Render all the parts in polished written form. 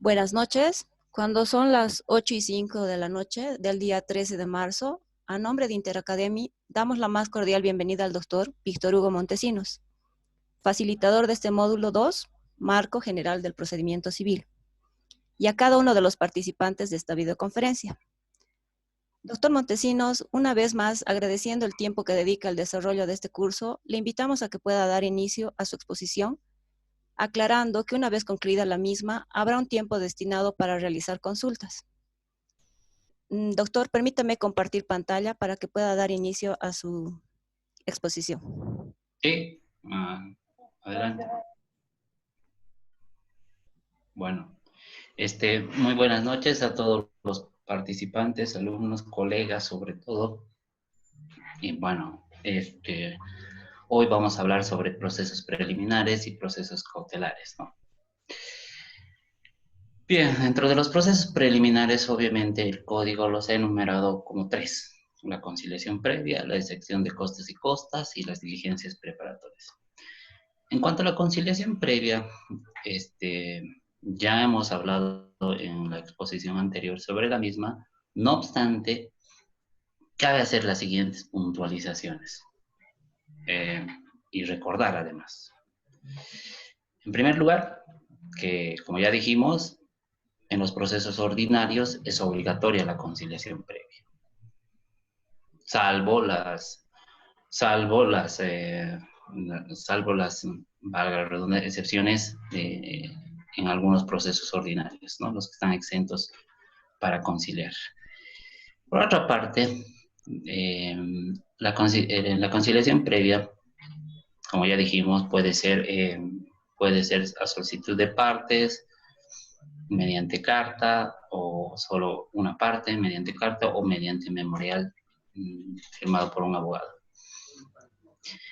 Buenas noches. Cuando son las 8:05 de la noche del día 13 de marzo, a nombre de Interacademy, damos la más cordial bienvenida al doctor Víctor Hugo Montesinos, facilitador de este módulo 2, Marco General del Procedimiento Civil, y a cada uno de los participantes de esta videoconferencia. Doctor Montesinos, una vez más, agradeciendo el tiempo que dedica al desarrollo de este curso, le invitamos a que pueda dar inicio a su exposición, aclarando que una vez concluida la misma, habrá un tiempo destinado para realizar consultas. Doctor, permítame compartir pantalla para que pueda dar inicio a su exposición. Sí, adelante. Bueno, muy buenas noches a todos los participantes, alumnos, colegas sobre todo. Y bueno, hoy vamos a hablar sobre procesos preliminares y procesos cautelares, ¿no? Bien, dentro de los procesos preliminares, obviamente el código los ha enumerado como tres: la conciliación previa, la excepción de costes y costas y las diligencias preparatorias. En cuanto a la conciliación previa, ya hemos hablado en la exposición anterior sobre la misma. No obstante, cabe hacer las siguientes puntualizaciones y recordar además. En primer lugar, que como ya dijimos, en los procesos ordinarios es obligatoria la conciliación previa, salvo las, valga la redundancia, excepciones en algunos procesos ordinarios, ¿no? Los que están exentos para conciliar. Por otra parte, la conciliación previa, como ya dijimos, puede ser a solicitud de partes, mediante carta, o solo una parte mediante carta, o mediante memorial firmado por un abogado.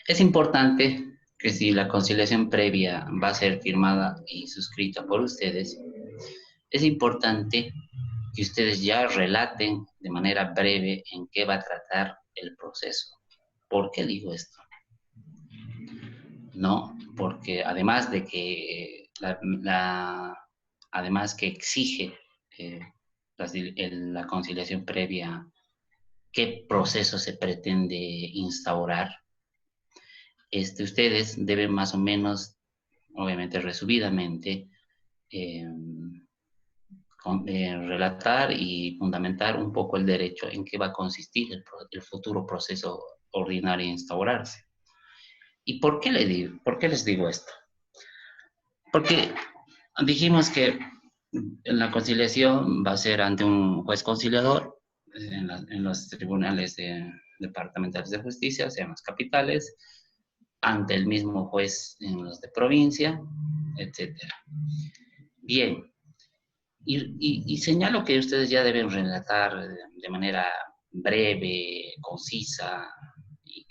Es importante que si la conciliación previa va a ser firmada y suscrita por ustedes, es importante que ustedes ya relaten de manera breve en qué va a tratar el proceso. ¿Por qué digo esto? No, porque además de que además que exige la conciliación previa, qué proceso se pretende instaurar, ustedes deben más o menos, obviamente resumidamente, relatar y fundamentar un poco el derecho en qué va a consistir el futuro proceso ordinario a instaurarse. ¿Y por qué les digo esto? Porque dijimos que la conciliación va a ser ante un juez conciliador en los tribunales departamentales de justicia, o sea, en las capitales, ante el mismo juez en los de provincia, etcétera. Bien, y señalo que ustedes ya deben relatar de manera breve, concisa, y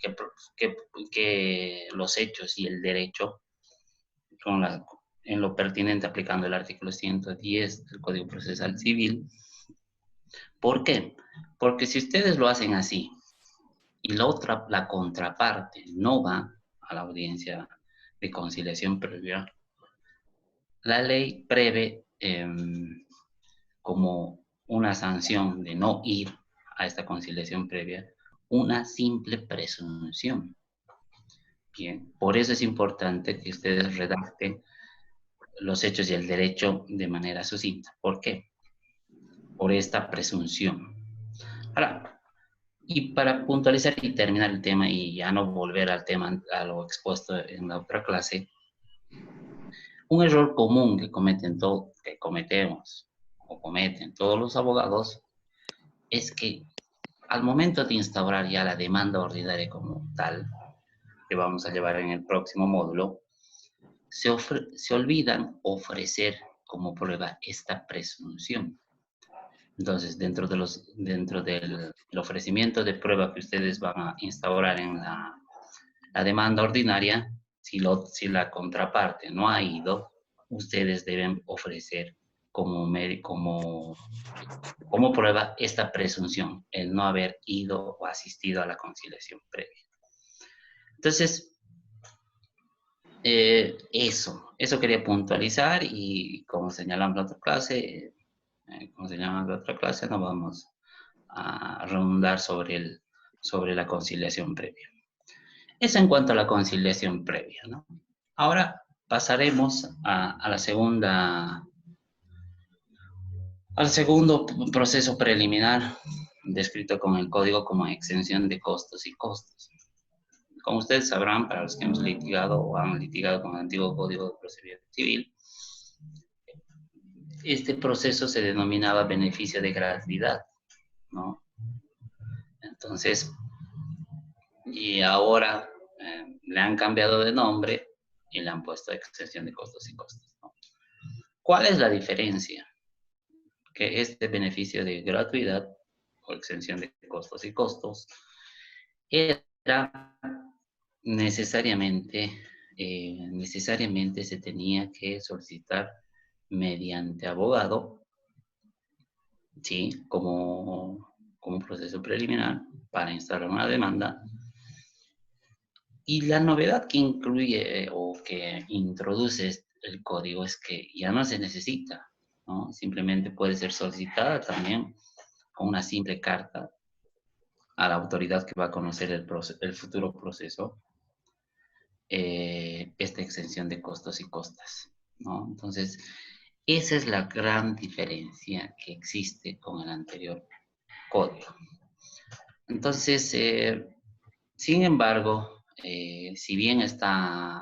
que los hechos y el derecho en lo pertinente aplicando el artículo 110 del Código Procesal Civil. ¿Por qué? Porque si ustedes lo hacen así y la contraparte no va a la audiencia de conciliación previa, la ley prevé como una sanción de no ir a esta conciliación previa una simple presunción. Bien, por eso es importante que ustedes redacten los hechos y el derecho de manera sucinta. ¿Por qué? Por esta presunción. Ahora, y para puntualizar y terminar el tema y ya no volver al tema, a lo expuesto en la otra clase, un error común que cometemos o cometen todos los abogados es que al momento de instaurar ya la demanda ordinaria como tal, que vamos a llevar en el próximo módulo, se olvidan ofrecer como prueba esta presunción. Entonces, dentro del ofrecimiento de prueba que ustedes van a instaurar en la demanda ordinaria, si la contraparte no ha ido, ustedes deben ofrecer como prueba esta presunción, el no haber ido o asistido a la conciliación previa. Entonces, Eso quería puntualizar y como señalamos en la otra clase, no vamos a redundar sobre la conciliación previa. Eso en cuanto a la conciliación previa, ¿no? Ahora pasaremos al segundo proceso preliminar descrito con el código como exención de costos y costos. Como ustedes sabrán, para los que hemos litigado o han litigado con el antiguo Código de Procedimiento Civil, este proceso se denominaba beneficio de gratuidad, ¿no? Entonces, y ahora le han cambiado de nombre y le han puesto exención de costos y costos, ¿no? ¿Cuál es la diferencia? Que este beneficio de gratuidad o exención de costos y costos era necesariamente se tenía que solicitar mediante abogado, ¿sí? Como proceso preliminar para instalar una demanda. Y la novedad que incluye o que introduce el código es que ya no se necesita, ¿no? Simplemente puede ser solicitada también con una simple carta a la autoridad que va a conocer el futuro proceso, esta exención de costos y costas, ¿no? Entonces, esa es la gran diferencia que existe con el anterior código. Entonces, sin embargo, si bien está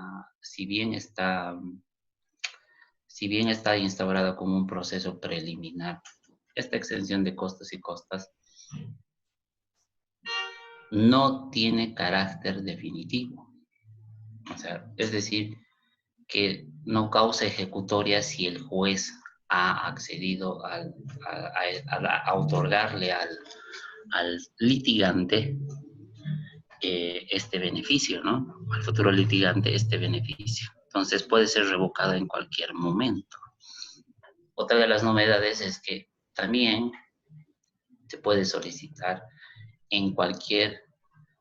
instaurado como un proceso preliminar, esta exención de costos y costas no tiene carácter definitivo. O sea, es decir, que no causa ejecutoria si el juez ha accedido a otorgarle al litigante este beneficio, ¿no? Al futuro litigante este beneficio. Entonces puede ser revocado en cualquier momento. Otra de las novedades es que también se puede solicitar en cualquier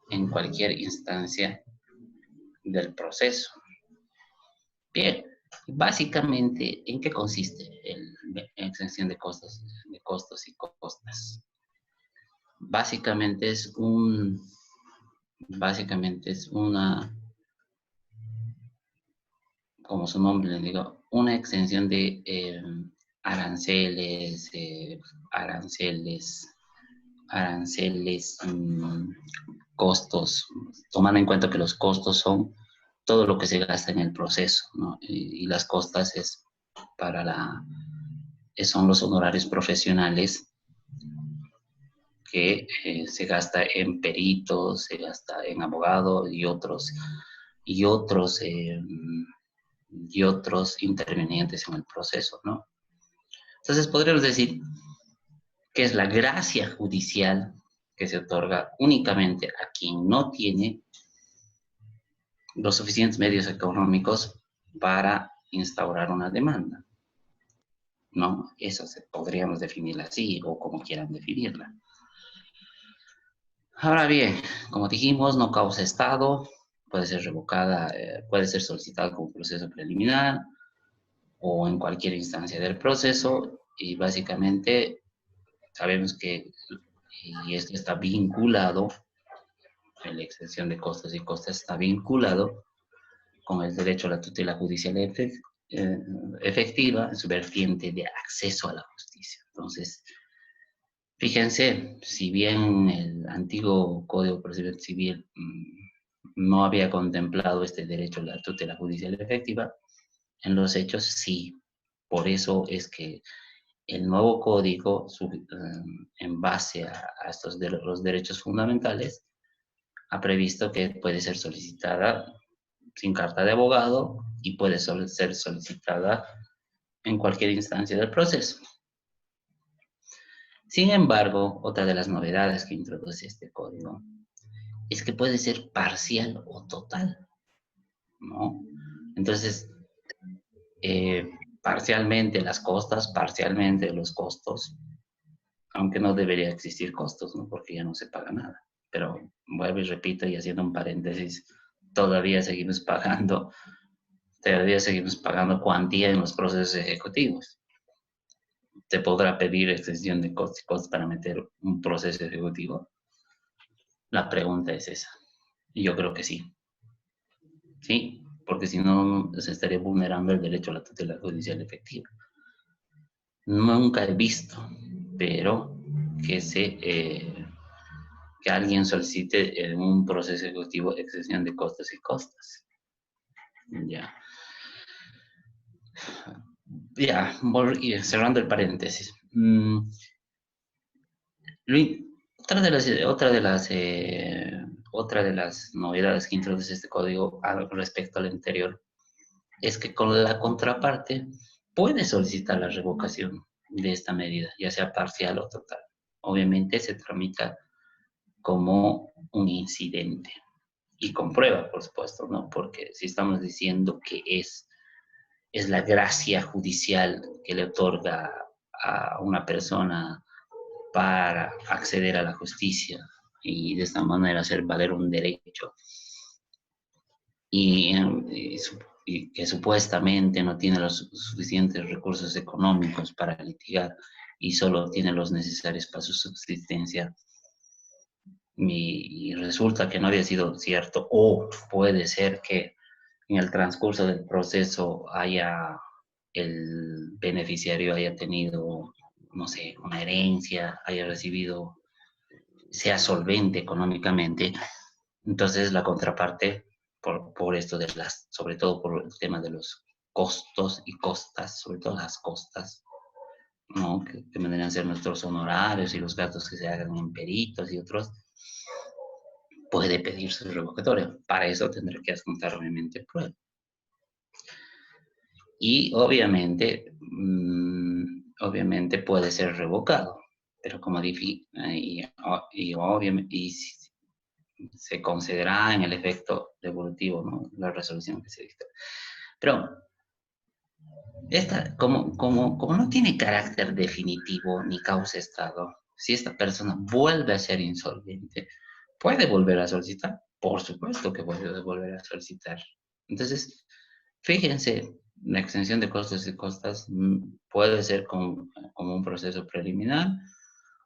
instancia del proceso. Bien, básicamente, ¿en qué consiste la exención de costos y costas? Básicamente es una, como su nombre le digo, una exención de aranceles, costos, tomando en cuenta que los costos son todo lo que se gasta en el proceso, ¿no? Y las costas son los honorarios profesionales que se gasta en peritos, se gasta en abogado y otros intervenientes en el proceso, ¿no? Entonces podríamos decir que es la gracia judicial que se otorga únicamente a quien no tiene los suficientes medios económicos para instaurar una demanda, ¿no? Eso podríamos definirla así o como quieran definirla. Ahora bien, como dijimos, no causa estado, puede ser revocada, puede ser solicitada como proceso preliminar o en cualquier instancia del proceso y básicamente sabemos que y esto está vinculado, la exención de costos y costas está vinculado con el derecho a la tutela judicial efectiva en su vertiente de acceso a la justicia. Entonces, fíjense, si bien el antiguo Código de Procedimiento Civil no había contemplado este derecho a la tutela judicial efectiva, en los hechos sí. Por eso es que el nuevo código, en base a los derechos fundamentales, ha previsto que puede ser solicitada sin carta de abogado y puede ser solicitada en cualquier instancia del proceso. Sin embargo, otra de las novedades que introduce este código es que puede ser parcial o total, ¿no? Entonces, parcialmente las costas, parcialmente los costos, aunque no debería existir costos, ¿no? Porque ya no se paga nada. Pero vuelvo y repito, y haciendo un paréntesis, todavía seguimos pagando todavía seguimos pagando cuantía en los procesos ejecutivos. ¿Te podrá pedir extensión de costos y costos para meter un proceso ejecutivo? La pregunta es esa. Y yo creo que sí. Sí, porque si no se estaría vulnerando el derecho a la tutela judicial efectiva. Nunca he visto, pero que alguien solicite en un proceso ejecutivo exención de costos y costas. Ya. Ya, cerrando el paréntesis. Otra de las novedades que introduce este código respecto al anterior es que con la contraparte puede solicitar la revocación de esta medida, ya sea parcial o total. Obviamente se tramita como un incidente y con prueba, por supuesto, ¿no? Porque si estamos diciendo que es la gracia judicial que le otorga a una persona para acceder a la justicia y de esta manera hacer valer un derecho y, y, y que supuestamente no tiene los suficientes recursos económicos para litigar y solo tiene los necesarios para su subsistencia, y resulta que no había sido cierto, o puede ser que en el transcurso del proceso el beneficiario haya tenido, no sé, una herencia, haya recibido, sea solvente económicamente. Entonces la contraparte, por esto de sobre todo por el tema de los costos y costas, sobre todo las costas, ¿no? Que vendrían a ser nuestros honorarios y los gastos que se hagan en peritos y otros, puede pedirse el revocatorio. Para eso tendrá que adjuntar obviamente prueba. Y obviamente puede ser revocado, pero como dije, y se concederá en el efecto devolutivo, ¿no? La resolución que se dicta. Pero como no tiene carácter definitivo ni causa estado, si esta persona vuelve a ser insolvente, ¿puede volver a solicitar? Por supuesto que puede volver a solicitar. Entonces, fíjense, la extensión de costos y costas puede ser como un proceso preliminar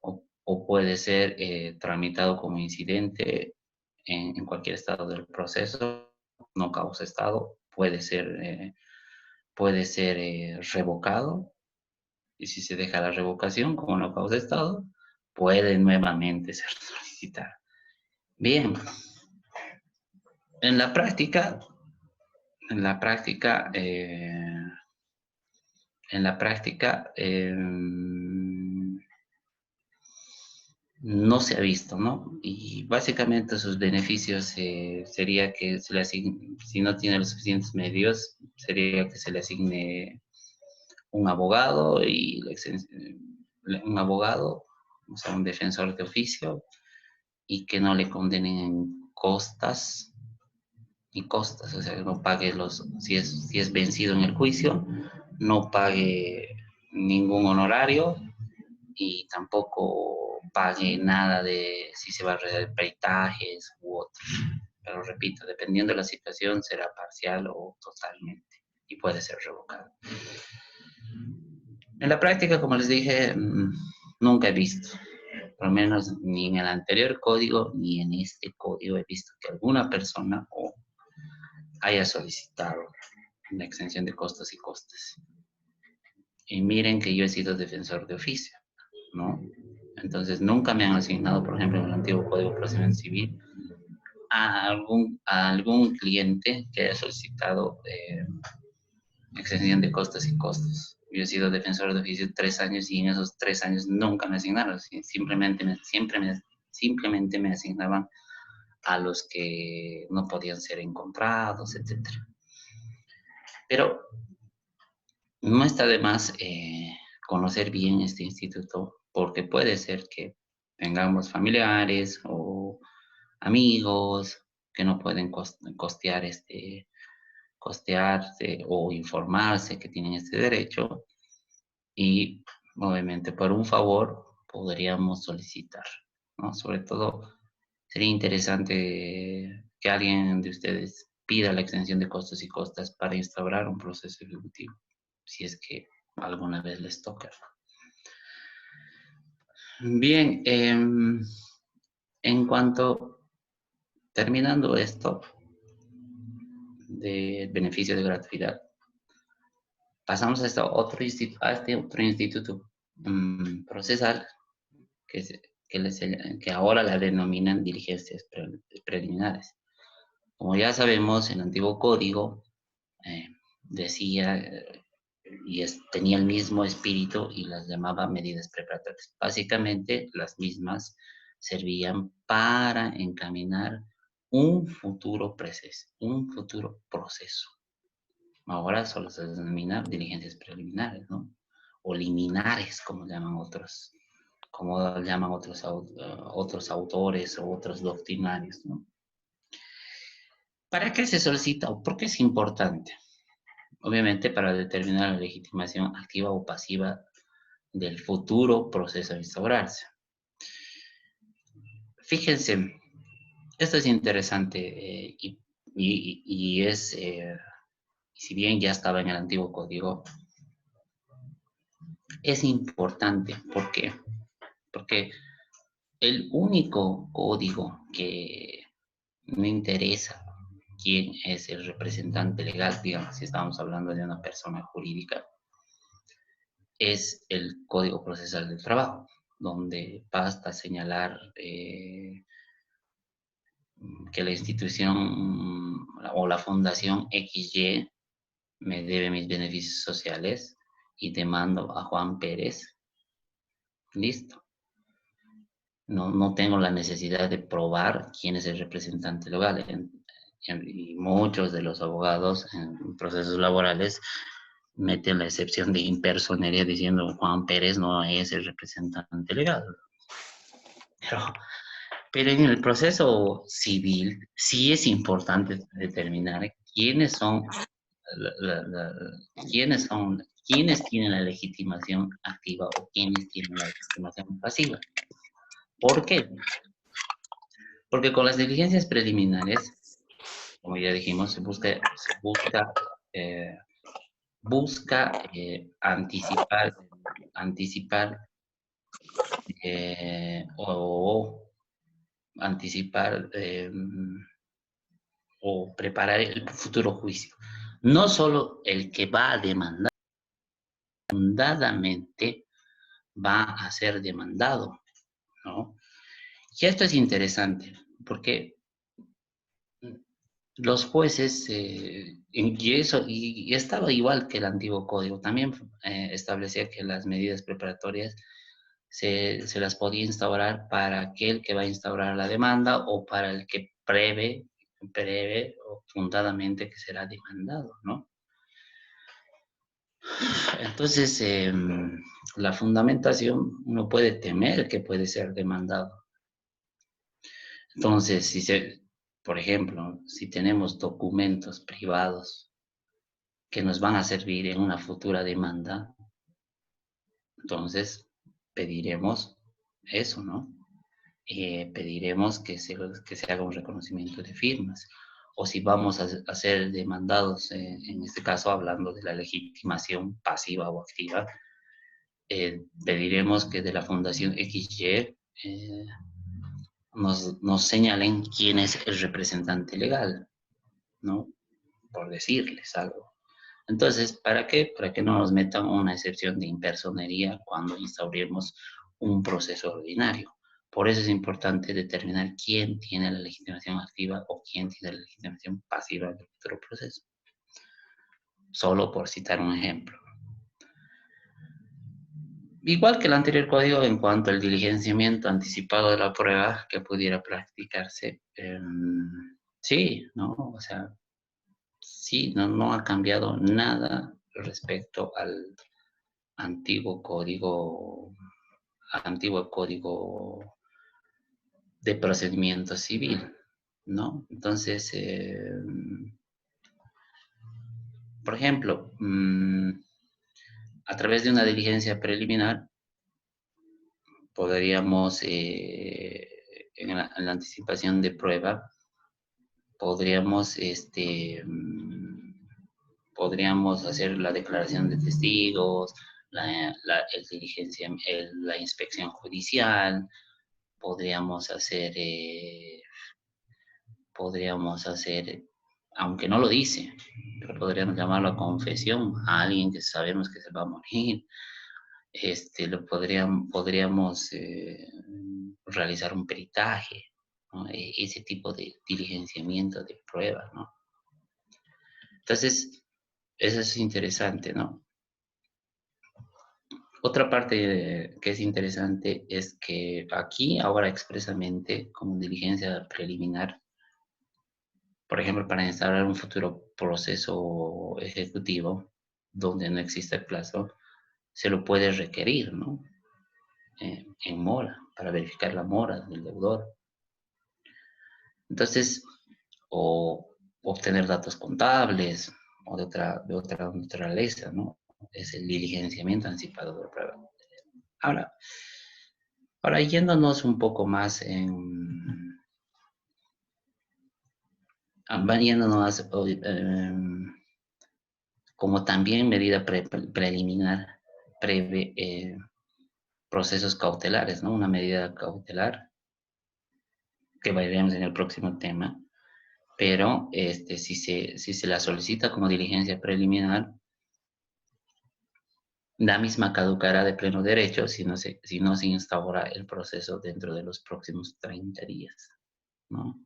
o puede ser tramitado como incidente en cualquier estado del proceso, no causa estado, puede ser revocado, y si se deja la revocación como no causa estado, puede nuevamente ser solicitada. Bien, en la práctica, en la práctica, en la práctica, no se ha visto, ¿no? Y básicamente sus beneficios sería que se le asigne, si no tiene los suficientes medios, sería que se le asigne un abogado un abogado, o sea, un defensor de oficio, y que no le condenen en costas y costas, o sea, que no pague si es vencido en el juicio, no pague ningún honorario y tampoco pague nada de si se va a realizar peritajes u otros. Pero repito, dependiendo de la situación, será parcial o totalmente y puede ser revocado. En la práctica, como les dije, nunca he visto, por lo menos ni en el anterior código ni en este código he visto que alguna persona haya solicitado la exención de costos y costes. Y miren que yo he sido defensor de oficio, ¿no? Entonces nunca me han asignado, por ejemplo, en el antiguo Código de Procedimiento Civil, a algún cliente que haya solicitado exención de costos y costos. Yo he sido defensor de oficio 3 años y en esos 3 años nunca me asignaron, simplemente me asignaban a los que no podían ser encontrados, etc. Pero no está de más conocer bien este instituto, porque puede ser que tengamos familiares o amigos que no pueden costearse o informarse que tienen este derecho y obviamente por un favor podríamos solicitar, ¿no? Sobre todo sería interesante que alguien de ustedes pida la exención de costos y costas para instaurar un proceso ejecutivo, si es que alguna vez les toca. Bien, en cuanto, terminando esto de beneficio de gratuidad, pasamos a, este otro instituto procesal que ahora la denominan diligencias preliminares. Como ya sabemos, el antiguo código decía tenía el mismo espíritu y las llamaba medidas preparatorias. Básicamente, las mismas servían para encaminar un futuro proceso. Ahora solo se denomina diligencias preliminares, ¿no? O liminares, como llaman otros otros autores o otros doctrinarios, ¿no? ¿Para qué se solicita o por qué es importante? Obviamente para determinar la legitimación activa o pasiva del futuro proceso a instaurarse. Fíjense, esto es interesante si bien ya estaba en el antiguo código, es importante. ¿Por qué? Porque el único código que no interesa quién es el representante legal, digamos, si estamos hablando de una persona jurídica, es el Código Procesal del Trabajo, donde basta señalar que la institución o la fundación XY me debe mis beneficios sociales y demando a Juan Pérez. Listo. No tengo la necesidad de probar quién es el representante legal. Y muchos de los abogados en procesos laborales meten la excepción de impersonería diciendo Juan Pérez no es el representante legal. Pero en el proceso civil sí es importante determinar quiénes tienen la legitimación activa o quiénes tienen la legitimación pasiva. ¿Por qué? Porque con las diligencias preliminares, como ya dijimos, se busca anticipar o anticipar o preparar el futuro juicio. No solo el que va a demandar, fundadamente va a ser demandado, ¿no? Y esto es interesante, porque los jueces, y estaba igual que el antiguo código, también establecía que las medidas preparatorias se las podía instaurar para aquel que va a instaurar la demanda o para el que prevé o fundadamente que será demandado, ¿no? Entonces, la fundamentación uno puede temer que puede ser demandado. Entonces, por ejemplo, si tenemos documentos privados que nos van a servir en una futura demanda, entonces pediremos eso, ¿no? Pediremos que se haga un reconocimiento de firmas. O si vamos a ser demandados, en este caso hablando de la legitimación pasiva o activa, pediremos que de la Fundación XY nos señalen quién es el representante legal, ¿no? Por decirles algo. Entonces, ¿para qué? Para que no nos metan una excepción de impersonería cuando instauremos un proceso ordinario. Por eso es importante determinar quién tiene la legitimación activa o quién tiene la legitimación pasiva del otro proceso. Solo por citar un ejemplo. Igual que el anterior código en cuanto al diligenciamiento anticipado de la prueba que pudiera practicarse, sí, ¿no? O sea, sí, no ha cambiado nada respecto al antiguo código de procedimiento civil, ¿no? Entonces, por ejemplo, a través de una diligencia preliminar, podríamos, en la anticipación de prueba, podríamos, podríamos hacer la declaración de testigos, la inspección judicial, podríamos hacer, aunque no lo dice, pero podríamos llamarlo a confesión a alguien que sabemos que se va a morir. Podríamos realizar un peritaje, ¿no? Ese tipo de diligenciamiento de pruebas, ¿no? Entonces, eso es interesante, ¿no? Otra parte que es interesante es que aquí, ahora expresamente, como diligencia preliminar, por ejemplo, para instaurar un futuro proceso ejecutivo donde no existe plazo, se lo puede requerir, ¿no? En mora, para verificar la mora del deudor. Entonces, o obtener datos contables o de otra naturaleza, ¿no? Es el diligenciamiento anticipado de prueba. Ahora, ahora yéndonos un poco más yéndonos como también medida preliminar, prevé procesos cautelares, ¿no? Una medida cautelar que veremos en el próximo tema, pero si se la solicita como diligencia preliminar, la misma caducará de pleno derecho si no se instaura el proceso dentro de los próximos 30 días, ¿no?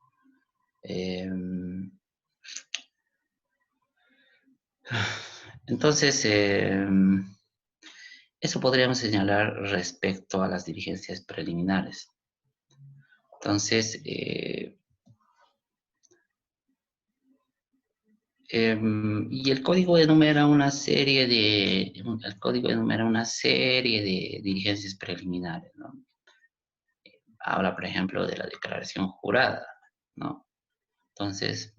Entonces, eso podríamos señalar respecto a las diligencias preliminares. Entonces, y el código enumera una serie de diligencias preliminares, ¿no? Habla, por ejemplo, de la declaración jurada, ¿no? Entonces,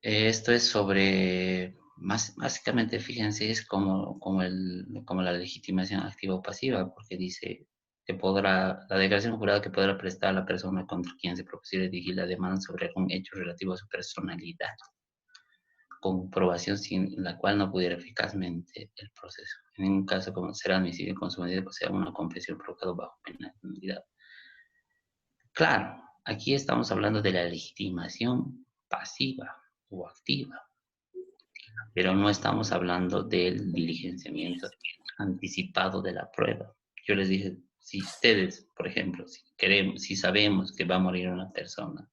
esto es sobre, básicamente, fíjense, es como la legitimación activa o pasiva, porque dice que la declaración jurada que podrá prestar la persona contra quien se propusiere dirigir la demanda sobre algún hecho relativo a su personalidad, comprobación sin la cual no pudiera eficazmente el proceso. En ningún caso como será admisible con su medida que sea una confesión provocada bajo penalidad. Claro, aquí estamos hablando de la legitimación pasiva o activa, pero no estamos hablando del diligenciamiento anticipado de la prueba. Yo les dije, si ustedes, por ejemplo, si sabemos que va a morir una persona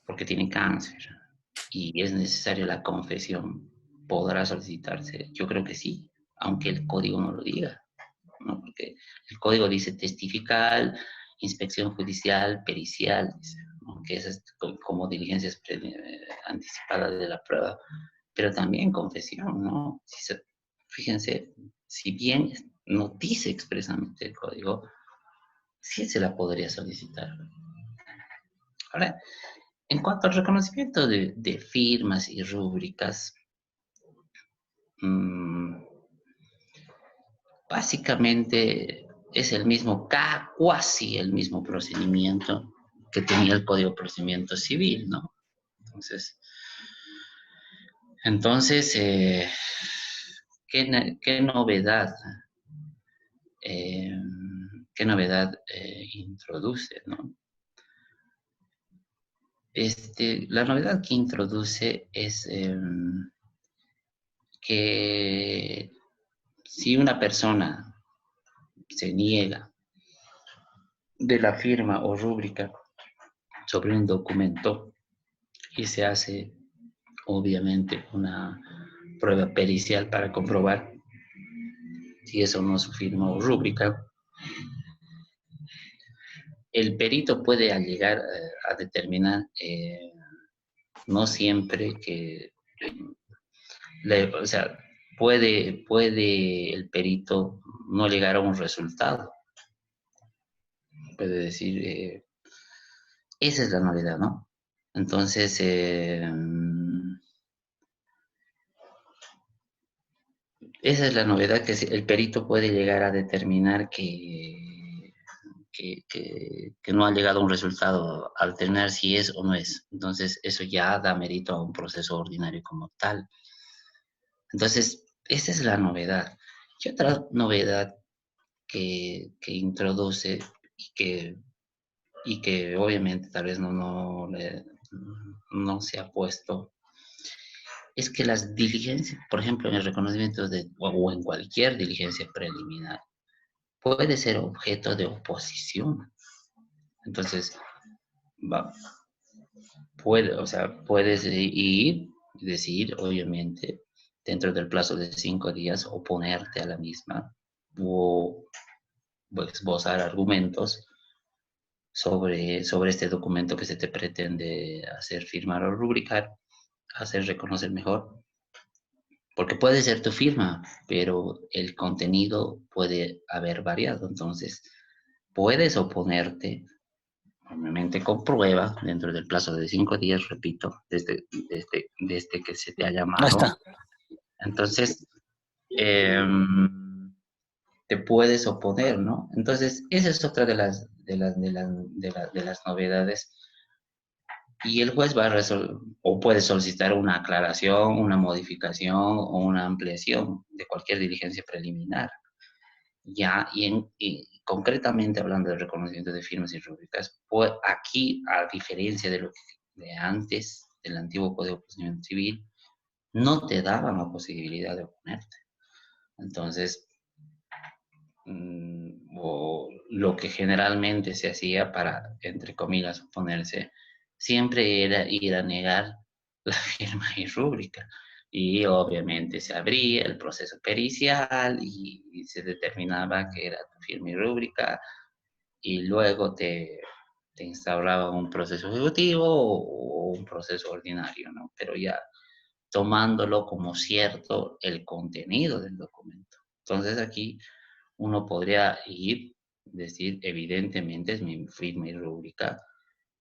porque tiene cáncer y es necesaria la confesión, ¿podrá solicitarse? Yo creo que sí, aunque el código no lo diga, ¿no? Porque el código dice testificar, inspección judicial, pericial, dice, ¿no? Que esas como diligencias anticipadas de la prueba, pero también confesión, ¿no? Fíjense, si bien no dice expresamente el código, sí se la podría solicitar. Ahora, en cuanto al reconocimiento de firmas y rúbricas, mmm, básicamente es casi el mismo procedimiento que tenía el Código de Procedimiento Civil, ¿no? Entonces, ¿qué novedad? Eh, ¿Qué novedad introduce, no? La novedad que introduce es que si una persona se niega de la firma o rúbrica sobre un documento y se hace, obviamente, una prueba pericial para comprobar si eso no es su firma o rúbrica, el perito puede llegar a determinar, no siempre que, o sea, puede el perito no llegar a un resultado. Puede decir, esa es la novedad, ¿no? Entonces, esa es la novedad, que el perito puede llegar a determinar que que no ha llegado a un resultado al determinar si es o no es. Entonces, eso ya da mérito a un proceso ordinario como tal. Entonces, esa es la novedad. Y otra novedad que introduce y que obviamente tal vez no se ha puesto, es que las diligencias, por ejemplo, en el reconocimiento o en cualquier diligencia preliminar, puede ser objeto de oposición. Entonces, va, o sea, puedes ir y decir, obviamente, dentro del plazo de 5 días, oponerte a la misma o esbozar argumentos sobre este documento que se te pretende hacer firmar o rubricar, hacer reconocer mejor, porque puede ser tu firma, pero el contenido puede haber variado. Entonces, puedes oponerte, obviamente con prueba, dentro del plazo de 5 días, repito, desde que se te ha Ahí llamado. está. Entonces, te puedes oponer, ¿no? Entonces, esa es otra de las novedades. Y el juez va a o puede solicitar una aclaración, una modificación o una ampliación de cualquier diligencia preliminar. Ya, y concretamente hablando del reconocimiento de firmas y rúbricas, pues aquí, a diferencia de lo que de antes, del antiguo Código de Procedimiento Civil, no te daban la posibilidad de oponerte. Entonces, o lo que generalmente se hacía para, entre comillas, oponerse, siempre era ir a negar la firma y rúbrica. Y obviamente se abría el proceso pericial y se determinaba que era tu firma y rúbrica, y luego te instauraba un proceso ejecutivo o un proceso ordinario, ¿no? Pero ya tomándolo como cierto el contenido del documento. Entonces aquí uno podría ir, decir, evidentemente es mi firma y rúbrica,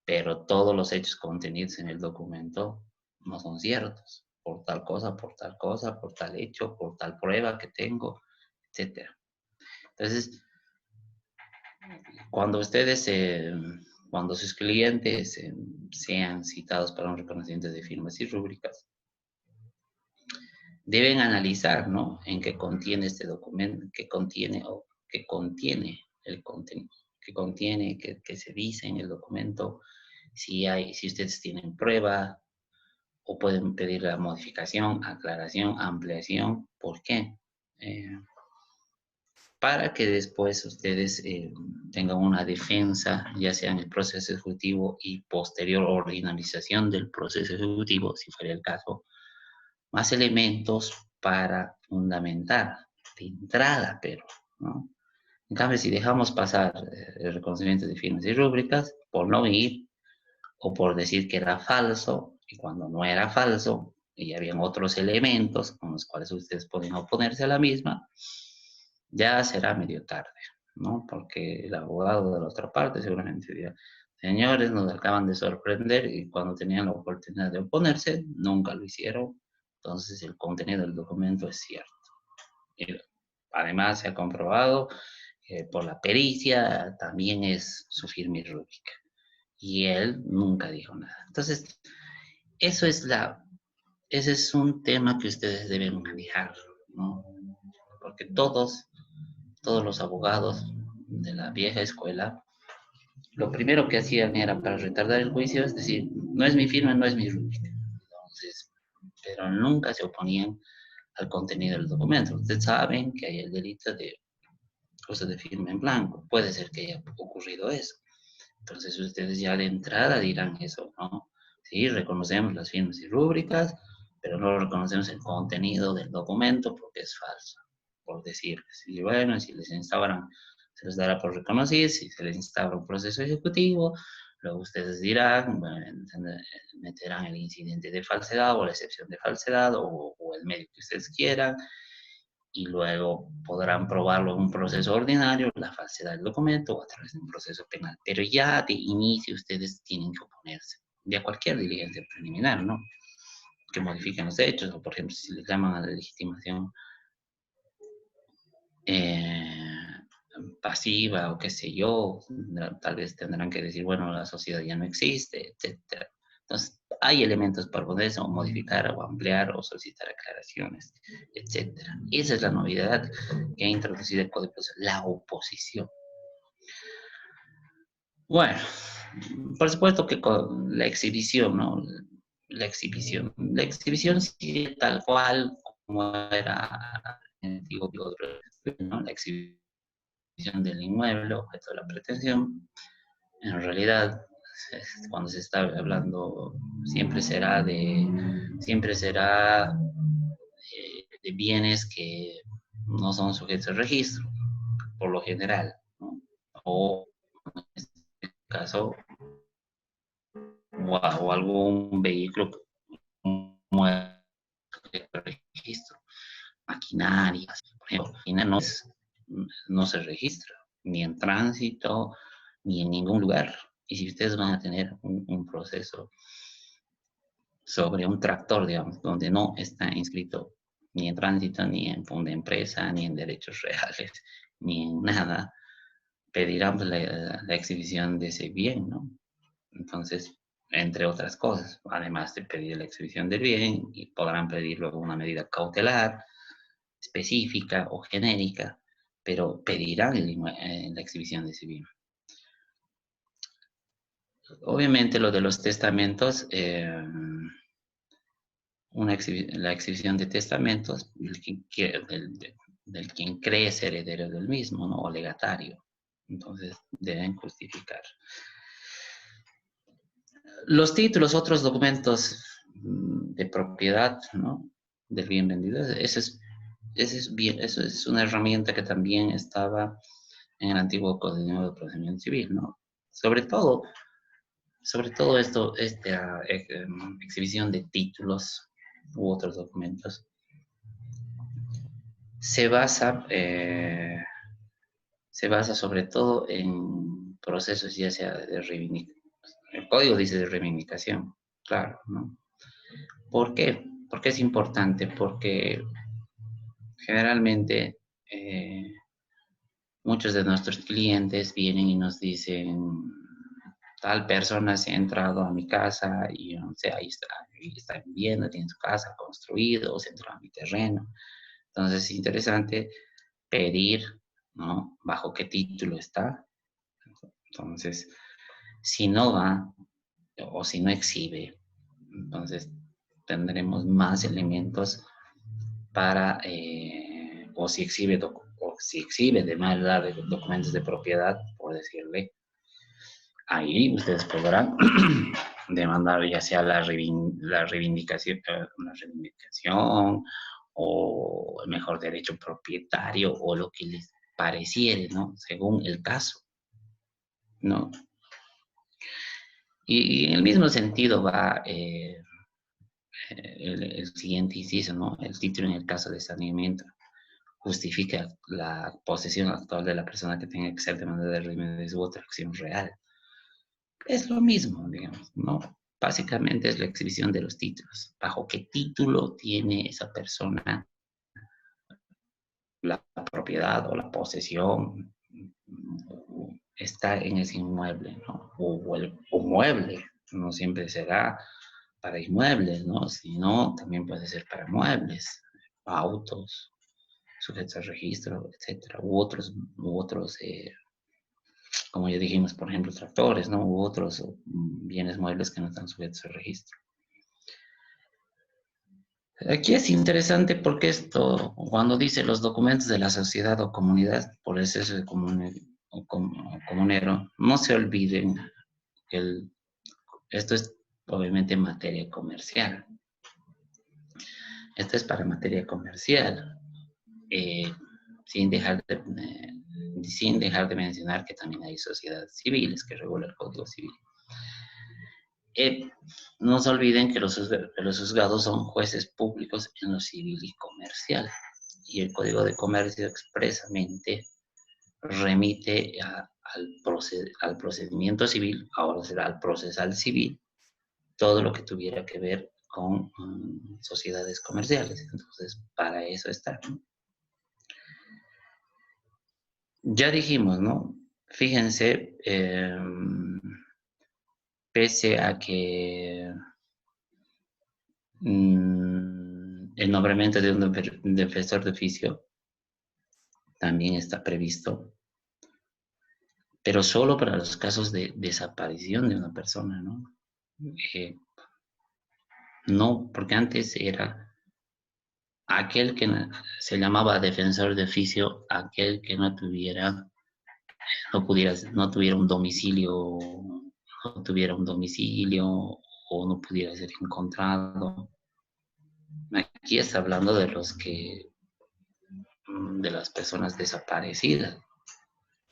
pero todos los hechos contenidos en el documento no son ciertos, por tal cosa, por tal cosa, por tal hecho, por tal prueba que tengo, etc. Entonces, cuando cuando sus clientes sean citados para un reconocimiento de firmas y rúbricas, deben analizar, ¿no? En qué contiene este documento, qué contiene o qué contiene el contenido, qué contiene, qué se dice en el documento, si ustedes tienen prueba o pueden pedir la modificación, aclaración, ampliación. ¿Por qué? Eh, para que después ustedes tengan una defensa, ya sea en el proceso ejecutivo y posterior ordinalización del proceso ejecutivo, si fuera el caso, más elementos para fundamentar de entrada, pero, ¿no? En cambio, si dejamos pasar el reconocimiento de firmas y rúbricas por no ir o por decir que era falso, y cuando no era falso, y habían otros elementos con los cuales ustedes pueden oponerse a la misma, ya será medio tarde, ¿no? Porque el abogado de la otra parte seguramente dirá, señores, nos acaban de sorprender y cuando tenían la oportunidad de oponerse, nunca lo hicieron. Entonces, el contenido del documento es cierto. Y además, se ha comprobado por la pericia, también es su firma y rúbrica. Y él nunca dijo nada. Entonces, eso ese es un tema que ustedes deben manejar, ¿no? Porque todos los abogados de la vieja escuela, lo primero que hacían era para retardar el juicio, es decir, no es mi firma, no es mi rúbrica. Entonces, pero nunca se oponían al contenido del documento. Ustedes saben que hay el delito de uso de firma en blanco. Puede ser que haya ocurrido eso. Entonces ustedes ya de entrada dirán eso, ¿no? Sí, reconocemos las firmas y rúbricas, pero no reconocemos el contenido del documento porque es falso, por decirles. Y bueno, si les instauran, se les dará por reconocido, si se les instaura un proceso ejecutivo, luego ustedes dirán, bueno, meterán el incidente de falsedad o la excepción de falsedad o el medio que ustedes quieran, y luego podrán probarlo en un proceso ordinario, la falsedad del documento o a través de un proceso penal. Pero ya de inicio ustedes tienen que oponerse de cualquier diligencia preliminar, ¿no? Que modifiquen los hechos, o por ejemplo, si les llaman a la legitimación, pasiva o qué sé yo, tal vez tendrán que decir, bueno, la sociedad ya no existe, etcétera. Entonces, hay elementos para poder o modificar o ampliar o solicitar aclaraciones, etcétera. Esa es la novedad que ha introducido el Código Procesal, la oposición. Bueno, por supuesto que con la exhibición, ¿no? La exhibición sí, tal cual como era en el antiguo Código Procesal, ¿no? La exhibición del inmueble, objeto de la pretensión. En realidad, cuando se está hablando, siempre será de bienes que no son sujetos de registro, por lo general, ¿no? O en este caso, o algún vehículo mueve de registro, maquinarias, por ejemplo, no se registra ni en tránsito ni en ningún lugar. Y si ustedes van a tener un proceso sobre un tractor, digamos, donde no está inscrito ni en tránsito, ni en fondo de empresa, ni en derechos reales, ni en nada, pedirán pues, la exhibición de ese bien, ¿no? Entonces, entre otras cosas, además de pedir la exhibición del bien, y podrán pedir luego una medida cautelar, específica o genérica, pero pedirán la exhibición de ese bien. Obviamente lo de los testamentos, la exhibición de testamentos del quien cree ser heredero del mismo, ¿no? O legatario. Entonces deben justificar. Los títulos, otros documentos de propiedad, ¿no? Del bien vendido, eso es una herramienta que también estaba en el antiguo Código de Procedimiento Civil, ¿no? Sobre todo esta exhibición de títulos u otros documentos se basa, se basa sobre todo en procesos ya sea de reivindicación. El código dice de reivindicación, claro, ¿no? ¿Por qué? Porque es importante, porque generalmente muchos de nuestros clientes vienen y nos dicen, tal persona se ha entrado a mi casa y o sea, ahí está viviendo, tiene su casa construido, o se entró a mi terreno. Entonces es interesante pedir, ¿no? Bajo qué título está. Entonces, si no va o si no exhibe, entonces tendremos más elementos para, o si exhibe de maldad de documentos de propiedad, por decirle, ahí ustedes podrán demandar ya sea la reivindicación o el mejor derecho propietario o lo que les pareciere, ¿no? Según el caso, ¿no? Y en el mismo sentido va el siguiente inciso, ¿no? El título en el caso de saneamiento justifica la posesión actual de la persona que tenga que ser demandada de régimen de su otra acción real. Es lo mismo, digamos, ¿no? Básicamente es la exhibición de los títulos. ¿Bajo qué título tiene esa persona la propiedad o la posesión? Está en ese inmueble, ¿no? O mueble, no siempre será para inmuebles, ¿no? Sino también puede ser para muebles, autos, sujetos al registro, etcétera, u otros como ya dijimos, por ejemplo, tractores, ¿no? U otros bienes muebles que no están sujetos al registro. Aquí es interesante porque esto, cuando dice los documentos de la sociedad o comunidad, por eso es comunero, no se olviden que esto es obviamente materia comercial. Esto es para materia comercial, eh, sin dejar de mencionar que también hay sociedades civiles que regulan el Código Civil. No se olviden que los juzgados son jueces públicos en lo civil y comercial. Y el Código de Comercio expresamente remite al procedimiento civil, ahora será al procesal civil, todo lo que tuviera que ver con sociedades comerciales. Entonces, para eso está, ¿no? Ya dijimos, ¿no? Fíjense, pese a que el nombramiento de un defensor de oficio también está previsto, pero solo para los casos de desaparición de una persona, ¿no? Eh, no, porque antes era aquel que se llamaba defensor de oficio, aquel que no tuviera un domicilio, no tuviera un domicilio o no pudiera ser encontrado. Aquí está hablando de de las personas desaparecidas.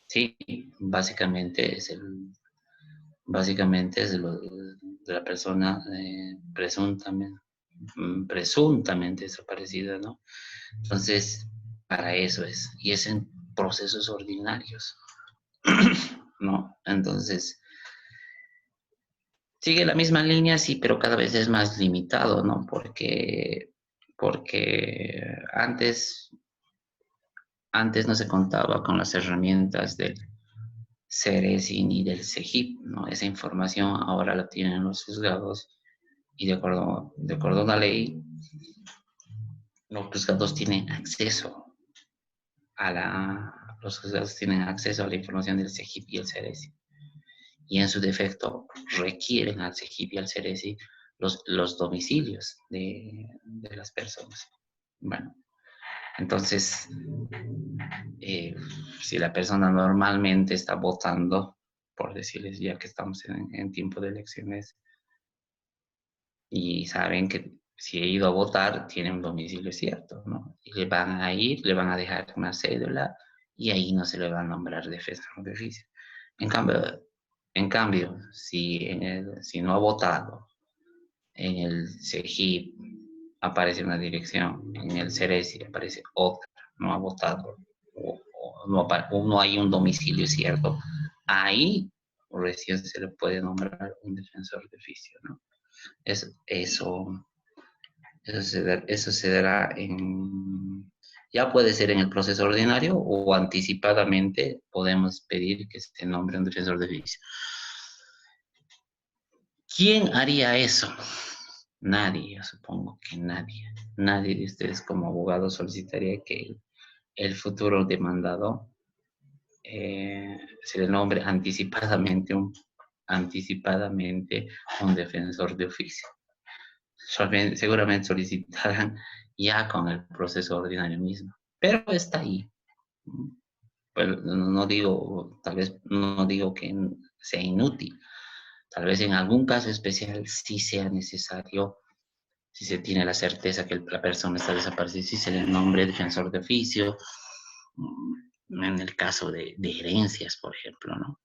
Sí, básicamente es de la persona presuntamente desaparecida, ¿no? Entonces, para eso es, y es en procesos ordinarios, ¿no? Entonces, sigue la misma línea, sí, pero cada vez es más limitado, ¿no? Porque antes no se contaba con las herramientas del CERESI ni del CEGIP, ¿no? Esa información ahora la tienen los juzgados y de acuerdo a la ley, los juzgados tienen acceso los juzgados tienen acceso a la información del CEGIP y el CERESI. Y en su defecto requieren al CEGIP y al CERESI los domicilios de las personas. Bueno, entonces, si la persona normalmente está votando, por decirles ya que estamos en tiempo de elecciones, y saben que si he ido a votar, tiene un domicilio cierto, ¿no? Y le van a dejar una cédula y ahí no se le va a nombrar defensor de oficio. En cambio, si no ha votado, en el CEGIP aparece una dirección, en el CERESI aparece otra, no ha votado, o no hay un domicilio cierto, ahí recién se le puede nombrar un defensor de oficio, ¿no? Eso, eso, eso se dará ya puede ser en el proceso ordinario o anticipadamente podemos pedir que se nombre un defensor de oficio. ¿Quién haría eso? Nadie, yo supongo que nadie. Nadie de ustedes como abogado solicitaría que el futuro demandado se le nombre anticipadamente un defensor de oficio. Seguramente solicitarán ya con el proceso ordinario mismo, pero está ahí. Pues no digo, tal vez no digo que sea inútil, tal vez en algún caso especial sí sea necesario, si se tiene la certeza que la persona está desaparecida, si se le nombre defensor de oficio, en el caso de herencias, por ejemplo, ¿no?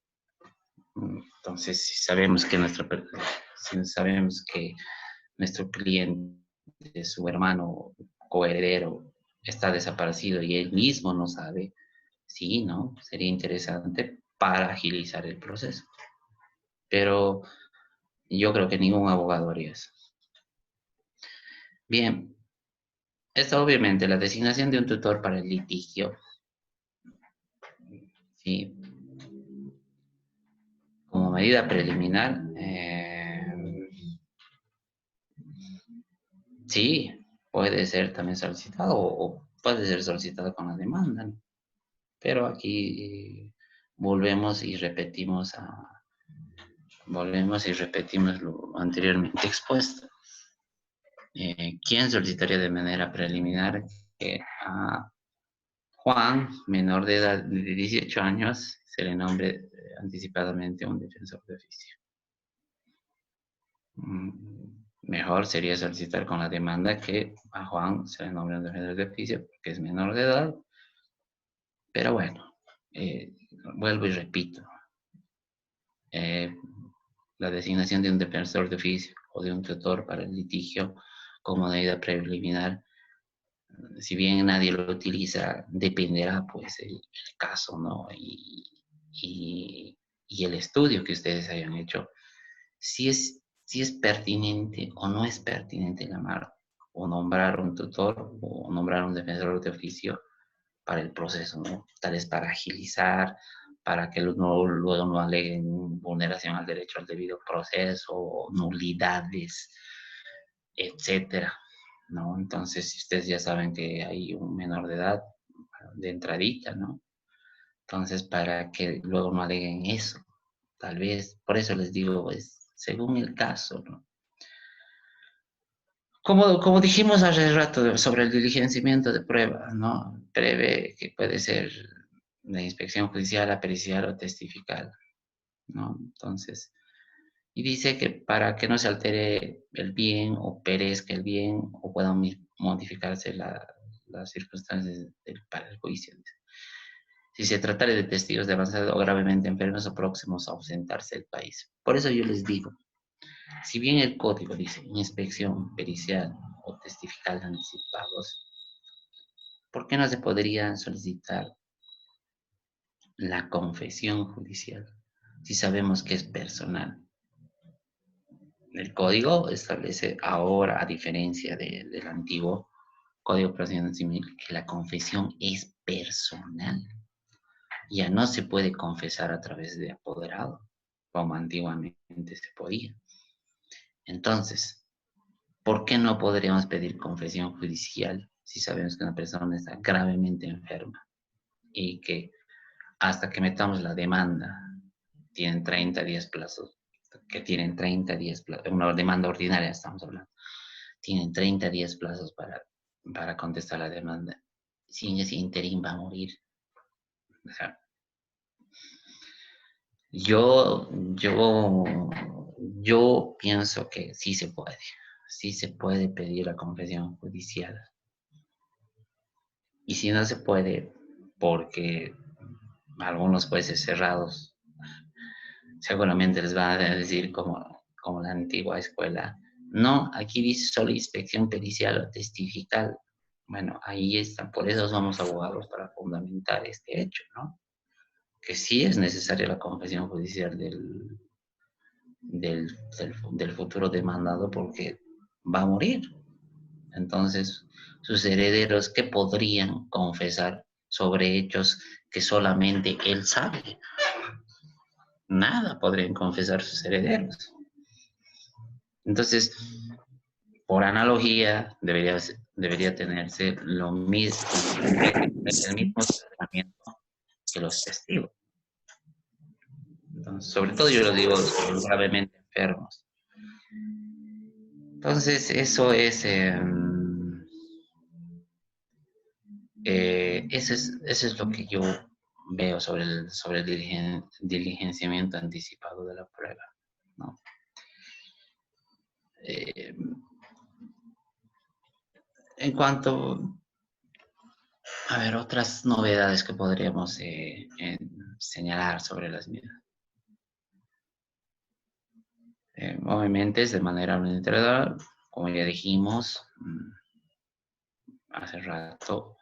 Entonces, si sabemos que nuestro cliente, su hermano coheredero, está desaparecido y él mismo no sabe, sí, ¿no? Sería interesante para agilizar el proceso. Pero yo creo que ningún abogado haría eso. Bien, esta obviamente la designación de un tutor para el litigio, ¿sí? Como medida preliminar, sí, puede ser también solicitado o puede ser solicitado con la demanda, ¿no? Pero aquí volvemos y repetimos lo anteriormente expuesto. ¿Quién solicitaría de manera preliminar que a Juan, menor de edad de 18 años, se le nombre anticipadamente un defensor de oficio? Mejor sería solicitar con la demanda que a Juan se le nombre un defensor de oficio porque es menor de edad. Pero bueno, vuelvo y repito, eh, la designación de un defensor de oficio o de un tutor para el litigio como medida preliminar, si bien nadie lo utiliza, dependerá pues el caso, ¿no? Y el estudio que ustedes hayan hecho, si es pertinente o no es pertinente llamar o nombrar un tutor o nombrar un defensor de oficio para el proceso, ¿no? Tal vez para agilizar, para que luego no aleguen vulneración al derecho al debido proceso, nulidades, etcétera, ¿no? Entonces, si ustedes ya saben que hay un menor de edad de entradita, ¿no? Entonces, para que luego no aleguen eso, tal vez, por eso les digo, es según el caso, ¿no? Como dijimos hace rato sobre el diligenciamiento de pruebas, ¿no? Prevé que puede ser de inspección judicial, pericial o testifical, ¿no? Entonces, y dice que para que no se altere el bien o perezca el bien o puedan modificarse las circunstancias para el juicio. Dice. Si se tratara de testigos de avanzado o gravemente enfermos o próximos a ausentarse del país. Por eso yo les digo, si bien el código dice inspección pericial o testifical anticipados, ¿por qué no se podría solicitar la confesión judicial si sabemos que es personal? El código establece ahora, a diferencia del antiguo Código Procesal Civil, que la confesión es personal. Ya no se puede confesar a través de apoderado, como antiguamente se podía. Entonces, ¿por qué no podríamos pedir confesión judicial si sabemos que una persona está gravemente enferma y que hasta que metamos la demanda tienen 30 días plazos, que tienen 30 días plazos, una demanda ordinaria estamos hablando, tienen 30 días plazos para contestar la demanda. Sin ese interín va a morir. O sea, yo, yo pienso que sí se puede pedir la confesión judicial. Y si no se puede, porque algunos jueces cerrados seguramente les van a decir como la antigua escuela, no, aquí dice solo inspección pericial o testifical. Bueno, ahí está, por eso somos abogados para fundamentar este hecho, ¿no? Que sí es necesaria la confesión judicial del futuro demandado porque va a morir. Entonces, sus herederos, ¿qué podrían confesar sobre hechos que solamente él sabe? Nada podrían confesar sus herederos. Entonces, por analogía, debería tenerse lo mismo, el mismo tratamiento que los testigos. Entonces, sobre todo yo lo digo los gravemente enfermos. Entonces, eso es lo que yo veo sobre el diligenciamiento anticipado de la prueba, ¿no? En cuanto a ver otras novedades que podríamos señalar sobre las mismas. Obviamente es de manera unilateral, como ya dijimos hace rato,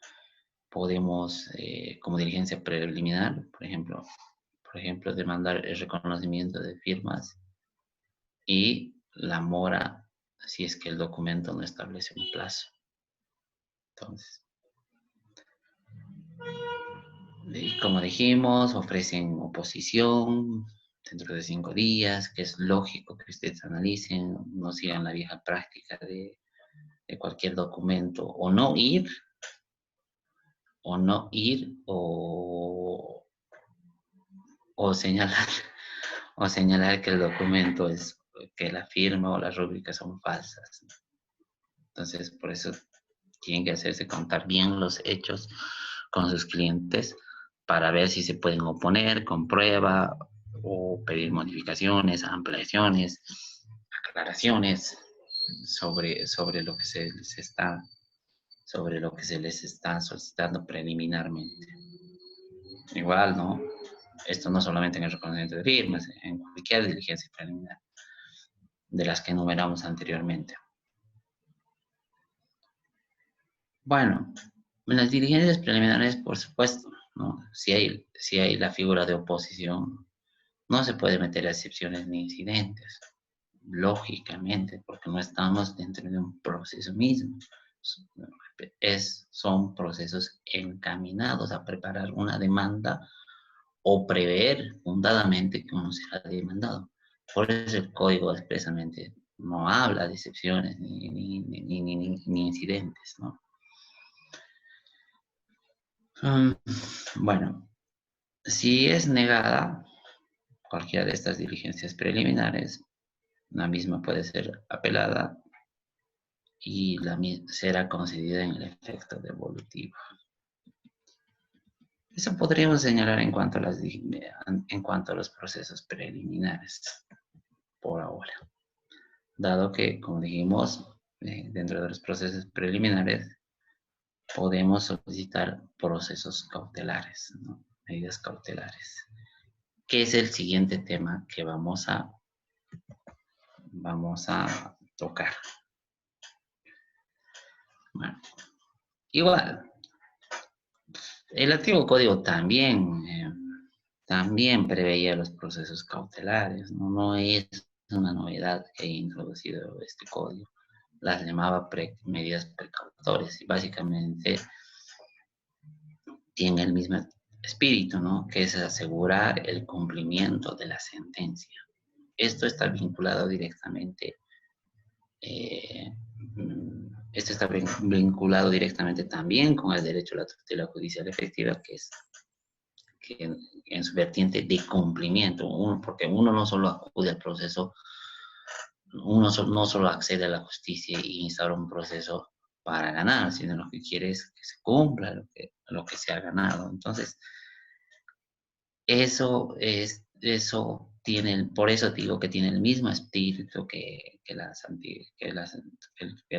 podemos, como diligencia preliminar, por ejemplo, demandar el reconocimiento de firmas y la mora si es que el documento no establece un plazo. Entonces, como dijimos, ofrecen oposición dentro de 5 días, que es lógico que ustedes analicen, no sigan la vieja práctica de cualquier documento, o no ir, o señalar, o señalar que el documento es, que la firma o las rúbricas son falsas. Entonces, por eso tienen que hacerse contar bien los hechos con sus clientes para ver si se pueden oponer con prueba o pedir modificaciones, ampliaciones, aclaraciones sobre lo que sobre lo que se les está solicitando preliminarmente. Igual, ¿no? Esto no solamente en el reconocimiento de firmas, en cualquier diligencia preliminar de las que enumeramos anteriormente. Bueno, en las diligencias preliminares, por supuesto, ¿no? Si hay la figura de oposición, no se puede meter a excepciones ni incidentes, lógicamente, porque no estamos dentro de un proceso mismo. son procesos encaminados a preparar una demanda o prever fundadamente que uno será demandado. Por eso el código expresamente no habla de excepciones ni incidentes, ¿no? Bueno, si es negada cualquiera de estas diligencias preliminares, la misma puede ser apelada y será concedida en el efecto devolutivo. Eso podríamos señalar en cuanto a los procesos preliminares, por ahora. Dado que, como dijimos, dentro de los procesos preliminares podemos solicitar procesos cautelares, ¿no? Medidas cautelares, que es el siguiente tema que vamos a tocar. Bueno, igual, el antiguo código también preveía los procesos cautelares, ¿no? No es una novedad que haya introducido este código. Las llamaba medidas precautorias y básicamente tiene el mismo espíritu, ¿no? Que es asegurar el cumplimiento de la sentencia. Esto está vinculado directamente también con el derecho a la tutela judicial efectiva, que es que en su vertiente de cumplimiento, porque uno no solo acude al proceso, no solo accede a la justicia y instaura un proceso para ganar, sino lo que quiere es que se cumpla lo que se ha ganado. Entonces, eso tiene, por eso digo que tiene el mismo espíritu que el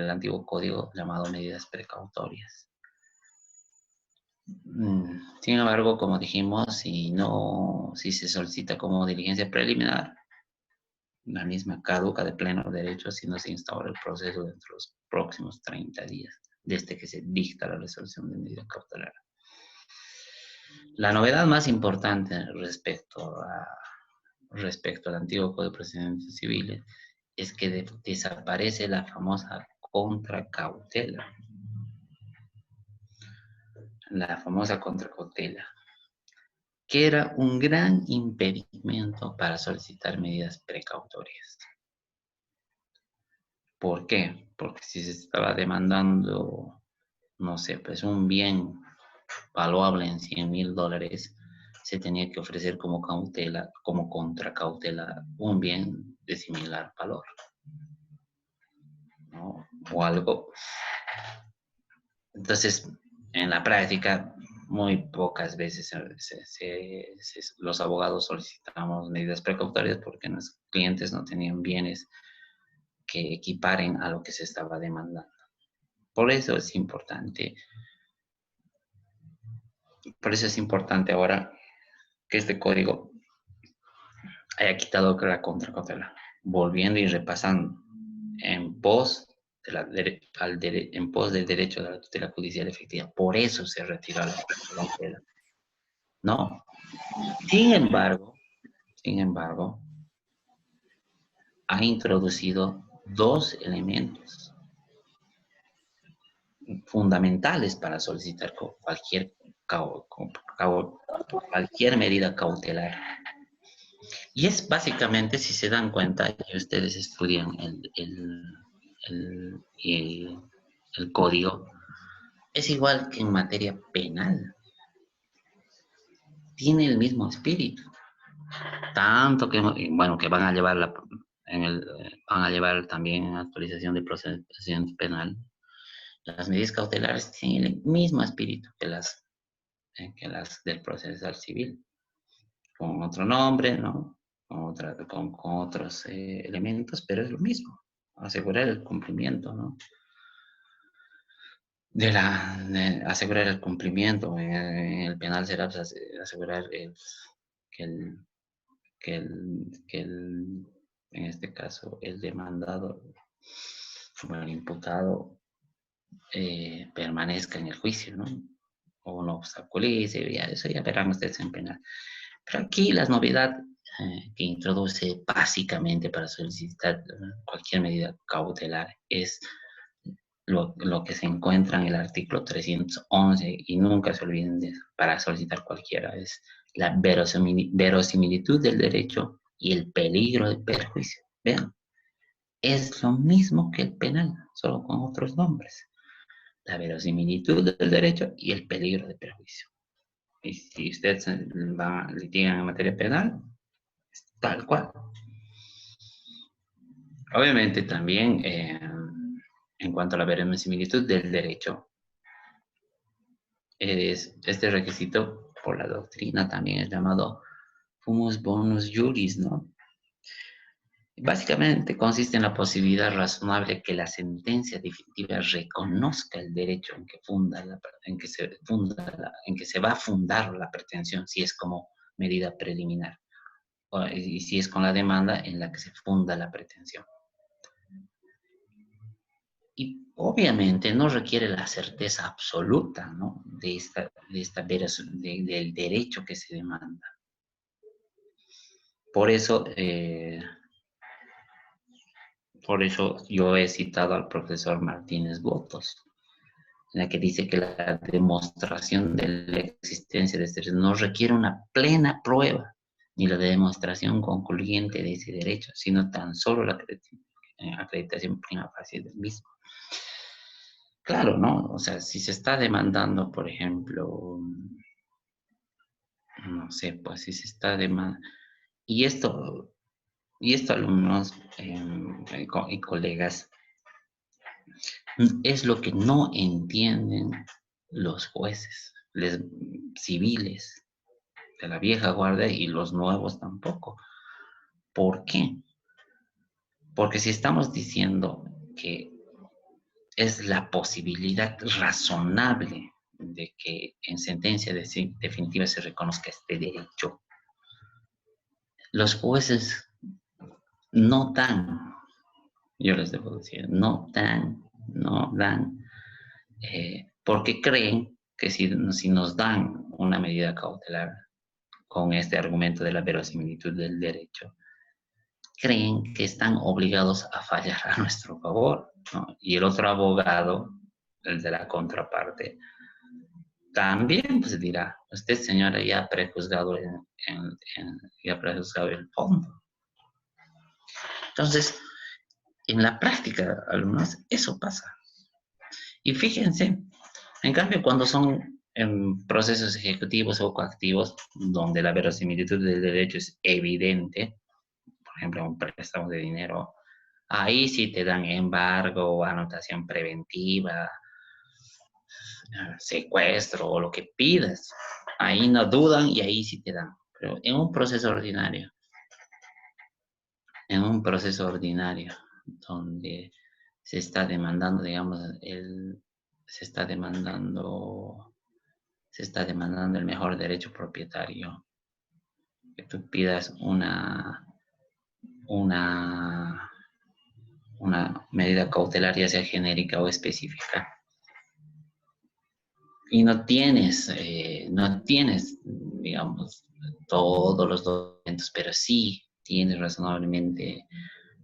antiguo código llamado medidas precautorias. Sin embargo, como dijimos, si se solicita como diligencia preliminar, la misma caduca de pleno derecho si no se instaura el proceso dentro de los próximos 30 días, desde que se dicta la resolución de medida cautelar. La novedad más importante respecto al antiguo Código de Procedimientos Civiles es que desaparece la famosa contracautela. La famosa contracautela, que era un gran impedimento para solicitar medidas precautorias. ¿Por qué? Porque si se estaba demandando, no sé, pues un bien valuable en $100,000, se tenía que ofrecer como cautela, como contracautela, un bien de similar valor, ¿no? O algo. Entonces, en la práctica, muy pocas veces los abogados solicitamos medidas precautorias porque nuestros clientes no tenían bienes que equiparen a lo que se estaba demandando. Por eso es importante ahora que este código haya quitado la contracautela, volviendo y repasando en pos del derecho a la tutela judicial efectiva. Por eso se retiró la cautela, ¿no? Sin embargo, ha introducido dos elementos fundamentales para solicitar cualquier medida cautelar. Y es básicamente, si se dan cuenta, y ustedes estudian el código, es igual que en materia penal. Tiene el mismo espíritu. Tanto que, bueno, que van a llevar también en actualización de procedimiento penal. Las medidas cautelares tienen el mismo espíritu que las del procesal civil, con otro nombre, ¿no? Con otros elementos, pero es lo mismo, asegurar el cumplimiento, ¿no? Asegurar el cumplimiento. En el penal será asegurar en este caso, el demandado o el imputado permanezca en el juicio, ¿no? O no obstaculice, eso ya verán ustedes en penal. Pero aquí la novedad que introduce básicamente para solicitar cualquier medida cautelar es lo que se encuentra en el artículo 311, y nunca se olviden de eso, para solicitar cualquiera, es la verosimilitud del derecho y el peligro de perjuicio. Vean, es lo mismo que el penal, solo con otros nombres. La verosimilitud del derecho y el peligro de perjuicio. Y si ustedes litigan en materia penal, tal cual. Obviamente también en cuanto a la verosimilitud del derecho, este requisito por la doctrina también es llamado fumus bonus juris, ¿no? Básicamente consiste en la posibilidad razonable que la sentencia definitiva reconozca el derecho en que se va a fundar la pretensión, si es como medida preliminar, y si es con la demanda en la que se funda la pretensión. Y obviamente no requiere la certeza absoluta, ¿no?, del derecho que se demanda. Por eso yo he citado al profesor Martínez Botos, en la que dice que la demostración de la existencia de este derecho no requiere una plena prueba, ni la demostración concluyente de ese derecho, sino tan solo la acreditación prima facie del mismo. Claro, ¿no? O sea, si se está demandando, por ejemplo, no sé, pues si se está demandando, y esto, alumnos y colegas, es lo que no entienden los jueces civiles de la vieja guardia y los nuevos tampoco. ¿Por qué? Porque si estamos diciendo que es la posibilidad razonable de que en sentencia definitiva se reconozca este derecho, los jueces no dan, yo les debo decir, no dan, porque creen que si nos dan una medida cautelar con este argumento de la verosimilitud del derecho, creen que están obligados a fallar a nuestro favor, ¿no? Y el otro abogado, el de la contraparte, también pues dirá, usted señora ya ha prejuzgado el fondo. Entonces, en la práctica, alumnos, eso pasa. Y fíjense, en cambio, cuando son en procesos ejecutivos o coactivos, donde la verosimilitud del derecho es evidente, por ejemplo, un préstamo de dinero, ahí sí te dan embargo, anotación preventiva, secuestro o lo que pidas. Ahí no dudan y ahí sí te dan. Pero en un proceso ordinario, donde se está demandando, digamos, se está demandando el mejor derecho propietario, que tú pidas una medida cautelar, ya sea genérica o específica, y no tienes, digamos, todos los documentos, pero sí tienes razonablemente,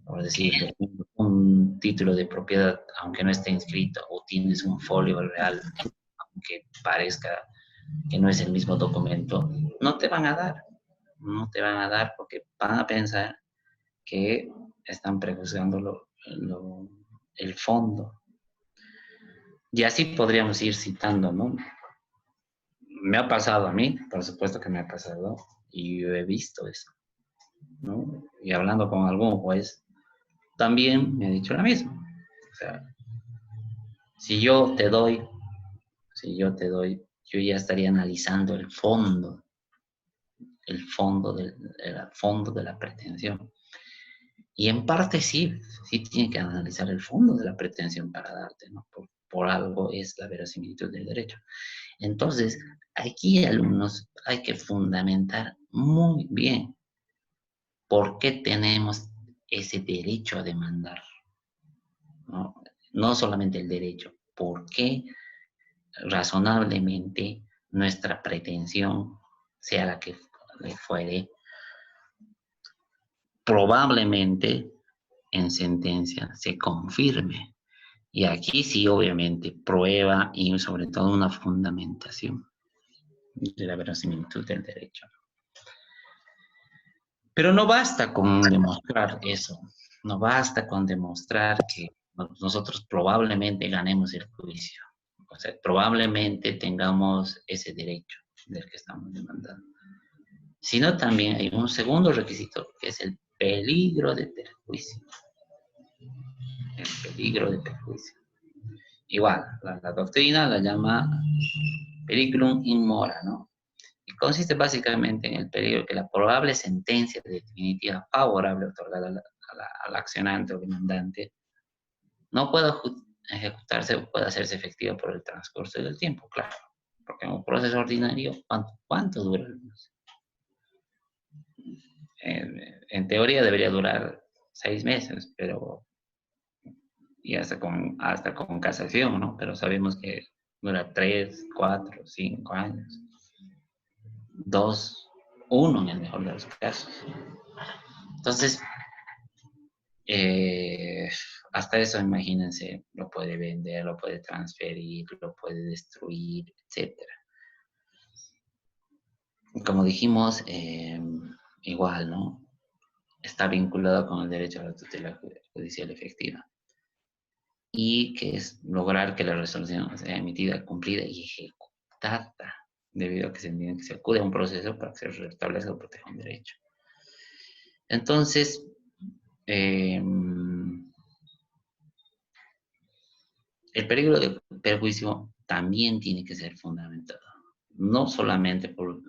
por decir, un título de propiedad, aunque no esté inscrito, o tienes un folio real, aunque parezca que no es el mismo documento, no te van a dar porque van a pensar que están prejuzgando el fondo. Y así podríamos ir citando, ¿no? Me ha pasado a mí, por supuesto que me ha pasado, y yo he visto eso, ¿no? Y hablando con algún juez, también me ha dicho lo mismo. O sea, si yo te doy, yo ya estaría analizando el fondo de la pretensión. Y en parte sí tiene que analizar el fondo de la pretensión para darte, ¿no? Por algo es la verosimilitud del derecho. Entonces, aquí, alumnos, hay que fundamentar muy bien por qué tenemos ese derecho a demandar, ¿no? No solamente el derecho, por qué razonablemente nuestra pretensión, sea la que fuere, probablemente en sentencia se confirme. Y aquí sí, obviamente, prueba y sobre todo una fundamentación de la verosimilitud del derecho. Pero no basta con demostrar eso, no basta con demostrar que nosotros probablemente ganemos el juicio, o sea, probablemente tengamos ese derecho del que estamos demandando, sino también hay un segundo requisito, que es el peligro de perjuicio. El peligro de perjuicio. Igual, la doctrina la llama periculum in mora, ¿no? Y consiste básicamente en el peligro que la probable sentencia definitiva favorable otorgada al accionante o demandante no pueda ejecutarse o pueda hacerse efectiva por el transcurso del tiempo, claro. Porque en un proceso ordinario, ¿cuánto dura el proceso? En teoría debería durar 6 meses, pero y hasta con casación, ¿no? Pero sabemos que dura 3, 4, 5 años, 2, 1 en el mejor de los casos. Entonces, eh, hasta eso, imagínense, lo puede vender, lo puede transferir, lo puede destruir, etc. Como dijimos, igual, ¿no? Está vinculado con el derecho a la tutela judicial efectiva. Y que es lograr que la resolución sea emitida, cumplida y ejecutada, debido a que se entiende que se acude a un proceso para que se restablezca o proteja un derecho. Entonces, el peligro de perjuicio también tiene que ser fundamentado. No solamente por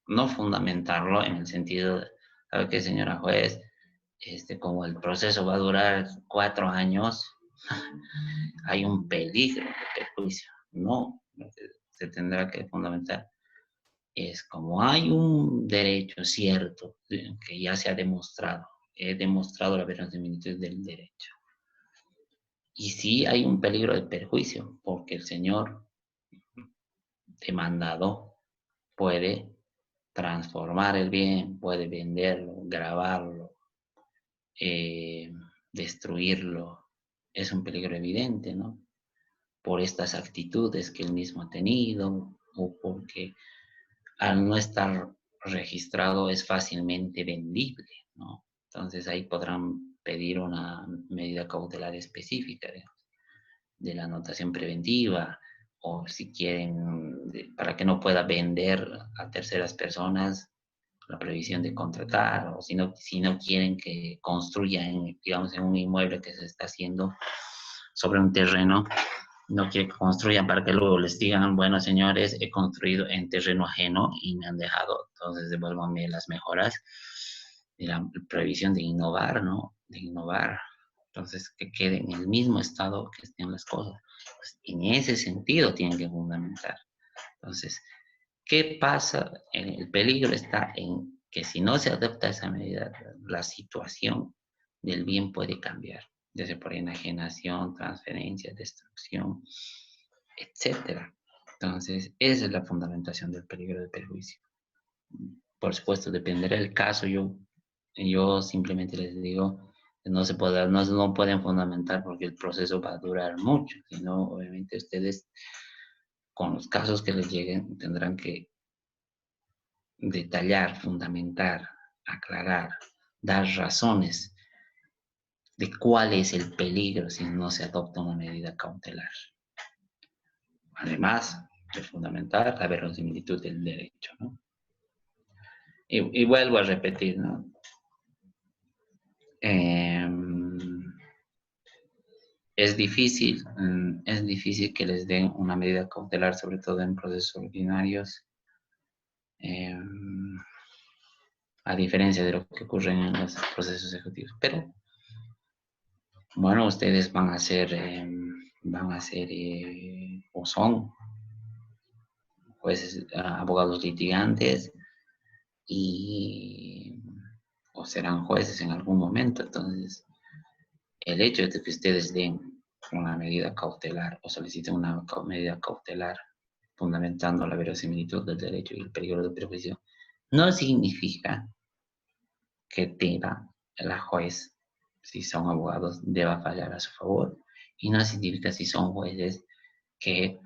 no fundamentarlo en el sentido de, ¿sabe qué, señora juez? Como el proceso va a durar 4 años, hay un peligro de perjuicio. No, lo que se tendrá que fundamentar es como hay un derecho cierto que ya se ha demostrado, he demostrado la verosimilitud del derecho. Y sí hay un peligro de perjuicio, porque el señor demandado puede transformar el bien, puede venderlo, grabarlo, eh, destruirlo. Es un peligro evidente, ¿no? Por estas actitudes que él mismo ha tenido o porque al no estar registrado es fácilmente vendible, ¿no? Entonces ahí podrán pedir una medida cautelar específica de la anotación preventiva o si quieren, para que no pueda vender a terceras personas, la previsión de contratar o si no quieren que construya, digamos, en un inmueble que se está haciendo sobre un terreno, no quiere que construyan para que luego les digan, bueno, señores, he construido en terreno ajeno y me han dejado, entonces devuélvanme las mejoras. Y la previsión de innovar, ¿no? De innovar. Entonces, que quede en el mismo estado que estén las cosas. Pues, en ese sentido tienen que fundamentar. Entonces, ¿qué pasa? El peligro está en que si no se adopta esa medida, la situación del bien puede cambiar, ya sea por enajenación, transferencia, destrucción, etcétera. Entonces, esa es la fundamentación del peligro de perjuicio. Por supuesto, dependerá del caso. Yo simplemente les digo, no pueden fundamentar porque el proceso va a durar mucho, sino obviamente ustedes con los casos que les lleguen tendrán que detallar, fundamentar, aclarar, dar razones de cuál es el peligro si no se adopta una medida cautelar. Además de fundamentar la verosimilitud del derecho, ¿no? Y vuelvo a repetir, ¿no? Es difícil que les den una medida cautelar, sobre todo en procesos ordinarios, a diferencia de lo que ocurre en los procesos ejecutivos. Pero bueno, ustedes van a ser o son jueces, abogados litigantes y o serán jueces en algún momento. Entonces, el hecho de que ustedes den una medida cautelar o soliciten una medida cautelar fundamentando la verosimilitud del derecho y el peligro de perjuicio, no significa que la juez, si son abogados, deba fallar a su favor Y no significa si son jueces que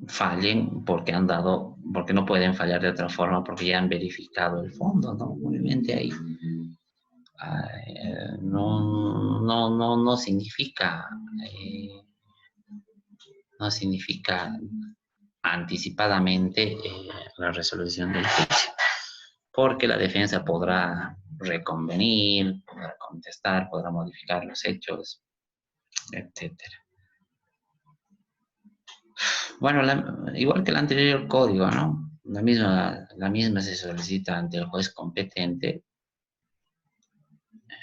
fallen porque no pueden fallar de otra forma, porque ya han verificado el fondo, ¿no? Obviamente ahí no significa, no significa anticipadamente la resolución del juicio, porque la defensa podrá reconvenir, podrá contestar, podrá modificar los hechos, etcétera. Bueno, igual que el anterior código, ¿no? La misma se solicita ante el juez competente.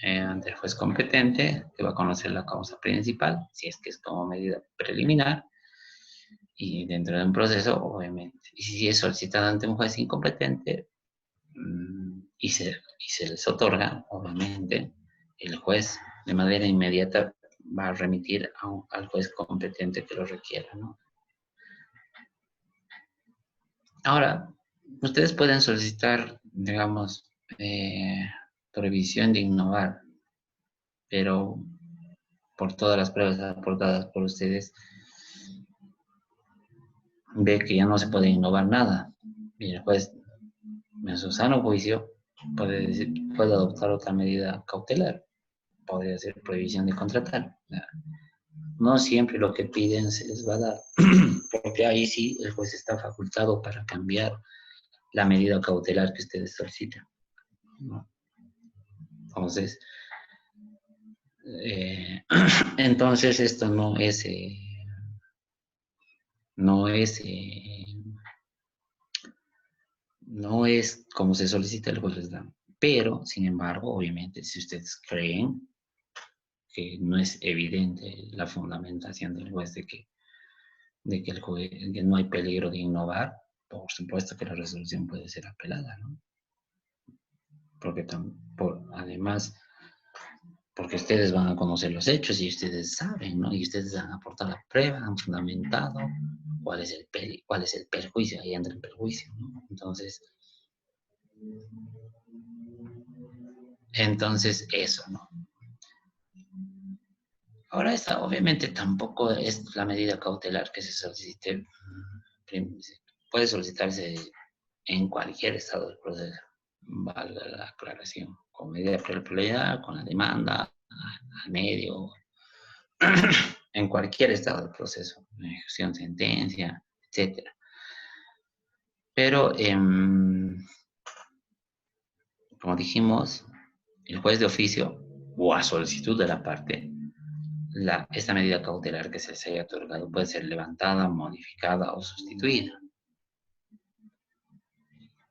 Ante el juez competente, que va a conocer la causa principal, si es que es como medida preliminar, y dentro de un proceso, obviamente. Y si es solicitado ante un juez incompetente y se les otorga, obviamente, el juez de manera inmediata va a remitir al juez competente que lo requiera, ¿no? Ahora, ustedes pueden solicitar, digamos, prohibición de innovar, pero por todas las pruebas aportadas por ustedes, ve que ya no se puede innovar nada. Y el juez, en su sano juicio, puede adoptar otra medida cautelar. Podría ser prohibición de contratar. No siempre lo que piden se les va a dar, porque ahí sí el juez está facultado para cambiar la medida cautelar que ustedes solicitan, ¿no? Entonces, entonces esto no es, no es como se solicita, el juez les da. Pero, sin embargo, obviamente, si ustedes creen que no es evidente la fundamentación del juez de que que no hay peligro de innovar, por supuesto que la resolución puede ser apelada, ¿no? Porque además, porque ustedes van a conocer los hechos y ustedes saben, ¿no? Y ustedes han aportado la prueba, han fundamentado cuál es el perjuicio, ahí entra el perjuicio, ¿no? Entonces eso, ¿no? Ahora esta obviamente tampoco es la medida cautelar que se solicite. Puede solicitarse en cualquier estado del proceso, valga la aclaración, con medida preliminar, con la demanda, al medio, en cualquier estado del proceso, ejecución, sentencia, etcétera. Pero, como dijimos, el juez de oficio o a solicitud de la parte, esta medida cautelar que se les haya otorgado puede ser levantada, modificada o sustituida.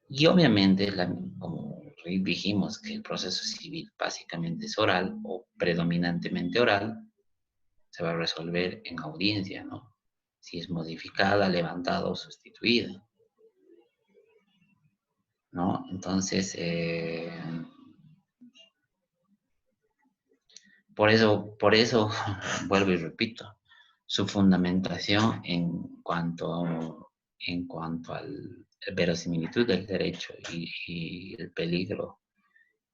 Y obviamente, como dijimos que el proceso civil básicamente es oral o predominantemente oral, se va a resolver en audiencia, ¿no? Si es modificada, levantada o sustituida, ¿no? Entonces, por eso, vuelvo y repito, su fundamentación en cuanto al verosimilitud del derecho y el peligro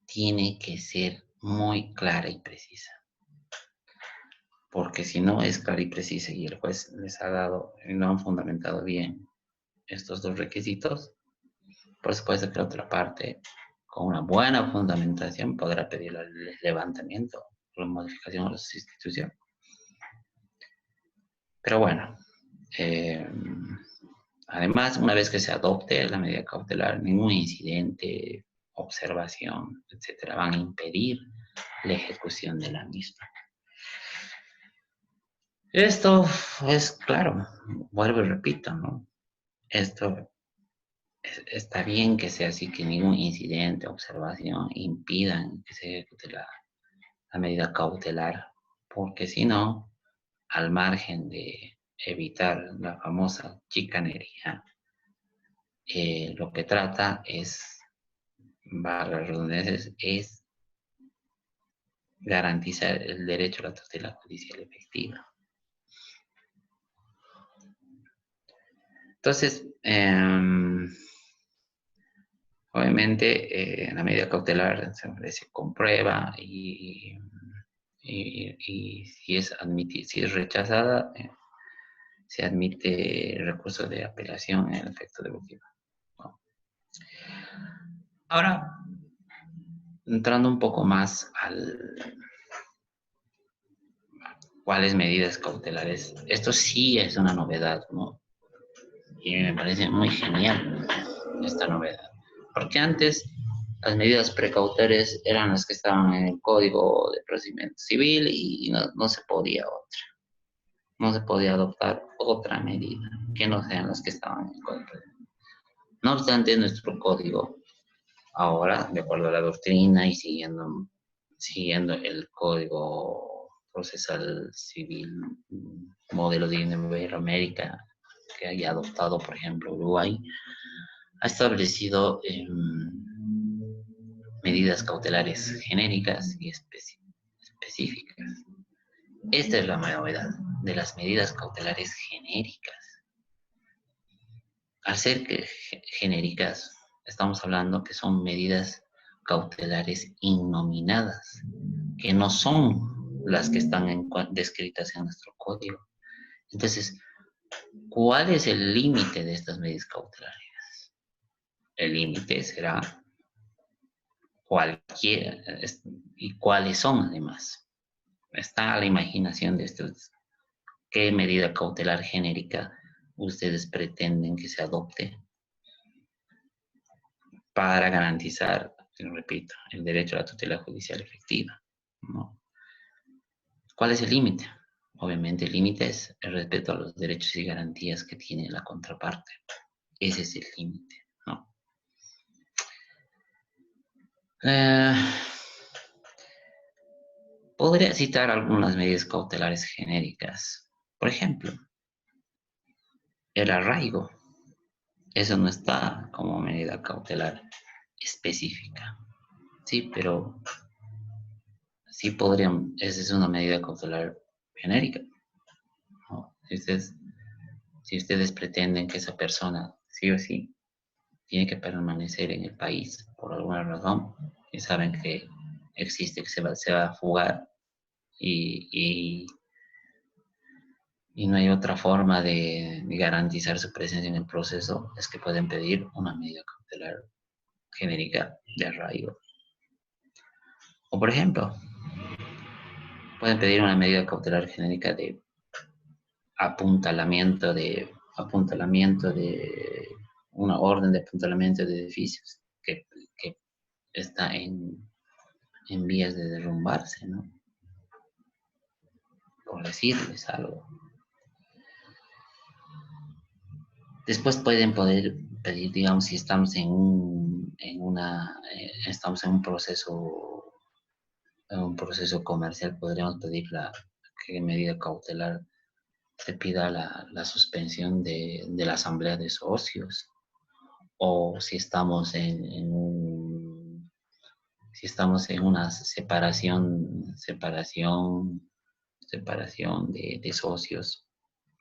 tiene que ser muy clara y precisa. Porque si no es clara y precisa y el juez les ha dado y no han fundamentado bien estos dos requisitos, por supuesto que la otra parte, con una buena fundamentación, podrá pedir el levantamiento, la modificación o la sustitución. Pero bueno, además, una vez que se adopte la medida cautelar, ningún incidente, observación, etcétera, van a impedir la ejecución de la misma. Esto es claro, vuelvo y repito, ¿no? Esto está bien que sea así, que ningún incidente, observación impidan que se ejecute la medida cautelar, porque si no, al margen de evitar la famosa chicanería, lo que trata es, valga la redundancia, es garantizar el derecho a la tutela judicial efectiva. Entonces, obviamente, la medida cautelar se comprueba y y si si es rechazada, se admite recurso de apelación en el efecto deductivo. ¿No? Ahora, entrando un poco más cuáles medidas cautelares. Esto sí es una novedad, ¿no? Y me parece muy genial esta novedad. Porque antes las medidas precautores eran las que estaban en el Código de Procedimiento Civil y no se podía otra. No se podía adoptar otra medida que no sean las que estaban en el Código. No obstante, nuestro código, ahora, de acuerdo a la doctrina y siguiendo el Código Procesal Civil, modelo de Iberoamérica, que haya adoptado, por ejemplo, Uruguay, ha establecido medidas cautelares genéricas y específicas. Esta es la novedad de las medidas cautelares genéricas. Al ser genéricas, estamos hablando que son medidas cautelares innominadas, que no son las que están descritas en nuestro código. Entonces, ¿cuál es el límite de estas medidas cautelares? El límite será cualquiera y cuáles son además. Está a la imaginación de estos. ¿Qué medida cautelar genérica ustedes pretenden que se adopte para garantizar, repito, el derecho a la tutela judicial efectiva? ¿No? ¿Cuál es el límite? Obviamente el límite es el respeto a los derechos y garantías que tiene la contraparte. Ese es el límite, ¿no? Podría citar algunas medidas cautelares genéricas. Por ejemplo, el arraigo. Eso no está como medida cautelar específica. Sí, pero sí podrían, esa es una medida cautelar genérica, ¿no? Si ustedes pretenden que esa persona sí o sí tiene que permanecer en el país por alguna razón y saben que existe, que se va a fugar y no hay otra forma de garantizar su presencia en el proceso, es que pueden pedir una medida cautelar genérica de arraigo. O por ejemplo, pueden pedir una medida cautelar genérica de apuntalamiento de una orden de apuntalamiento de edificios que está en vías de derrumbarse, ¿no? Por decirles algo. Después pueden pedir, digamos, si estamos estamos en un proceso comercial, podríamos pedir que medida cautelar se pida la suspensión de la asamblea de socios, o si estamos si estamos en una separación de socios,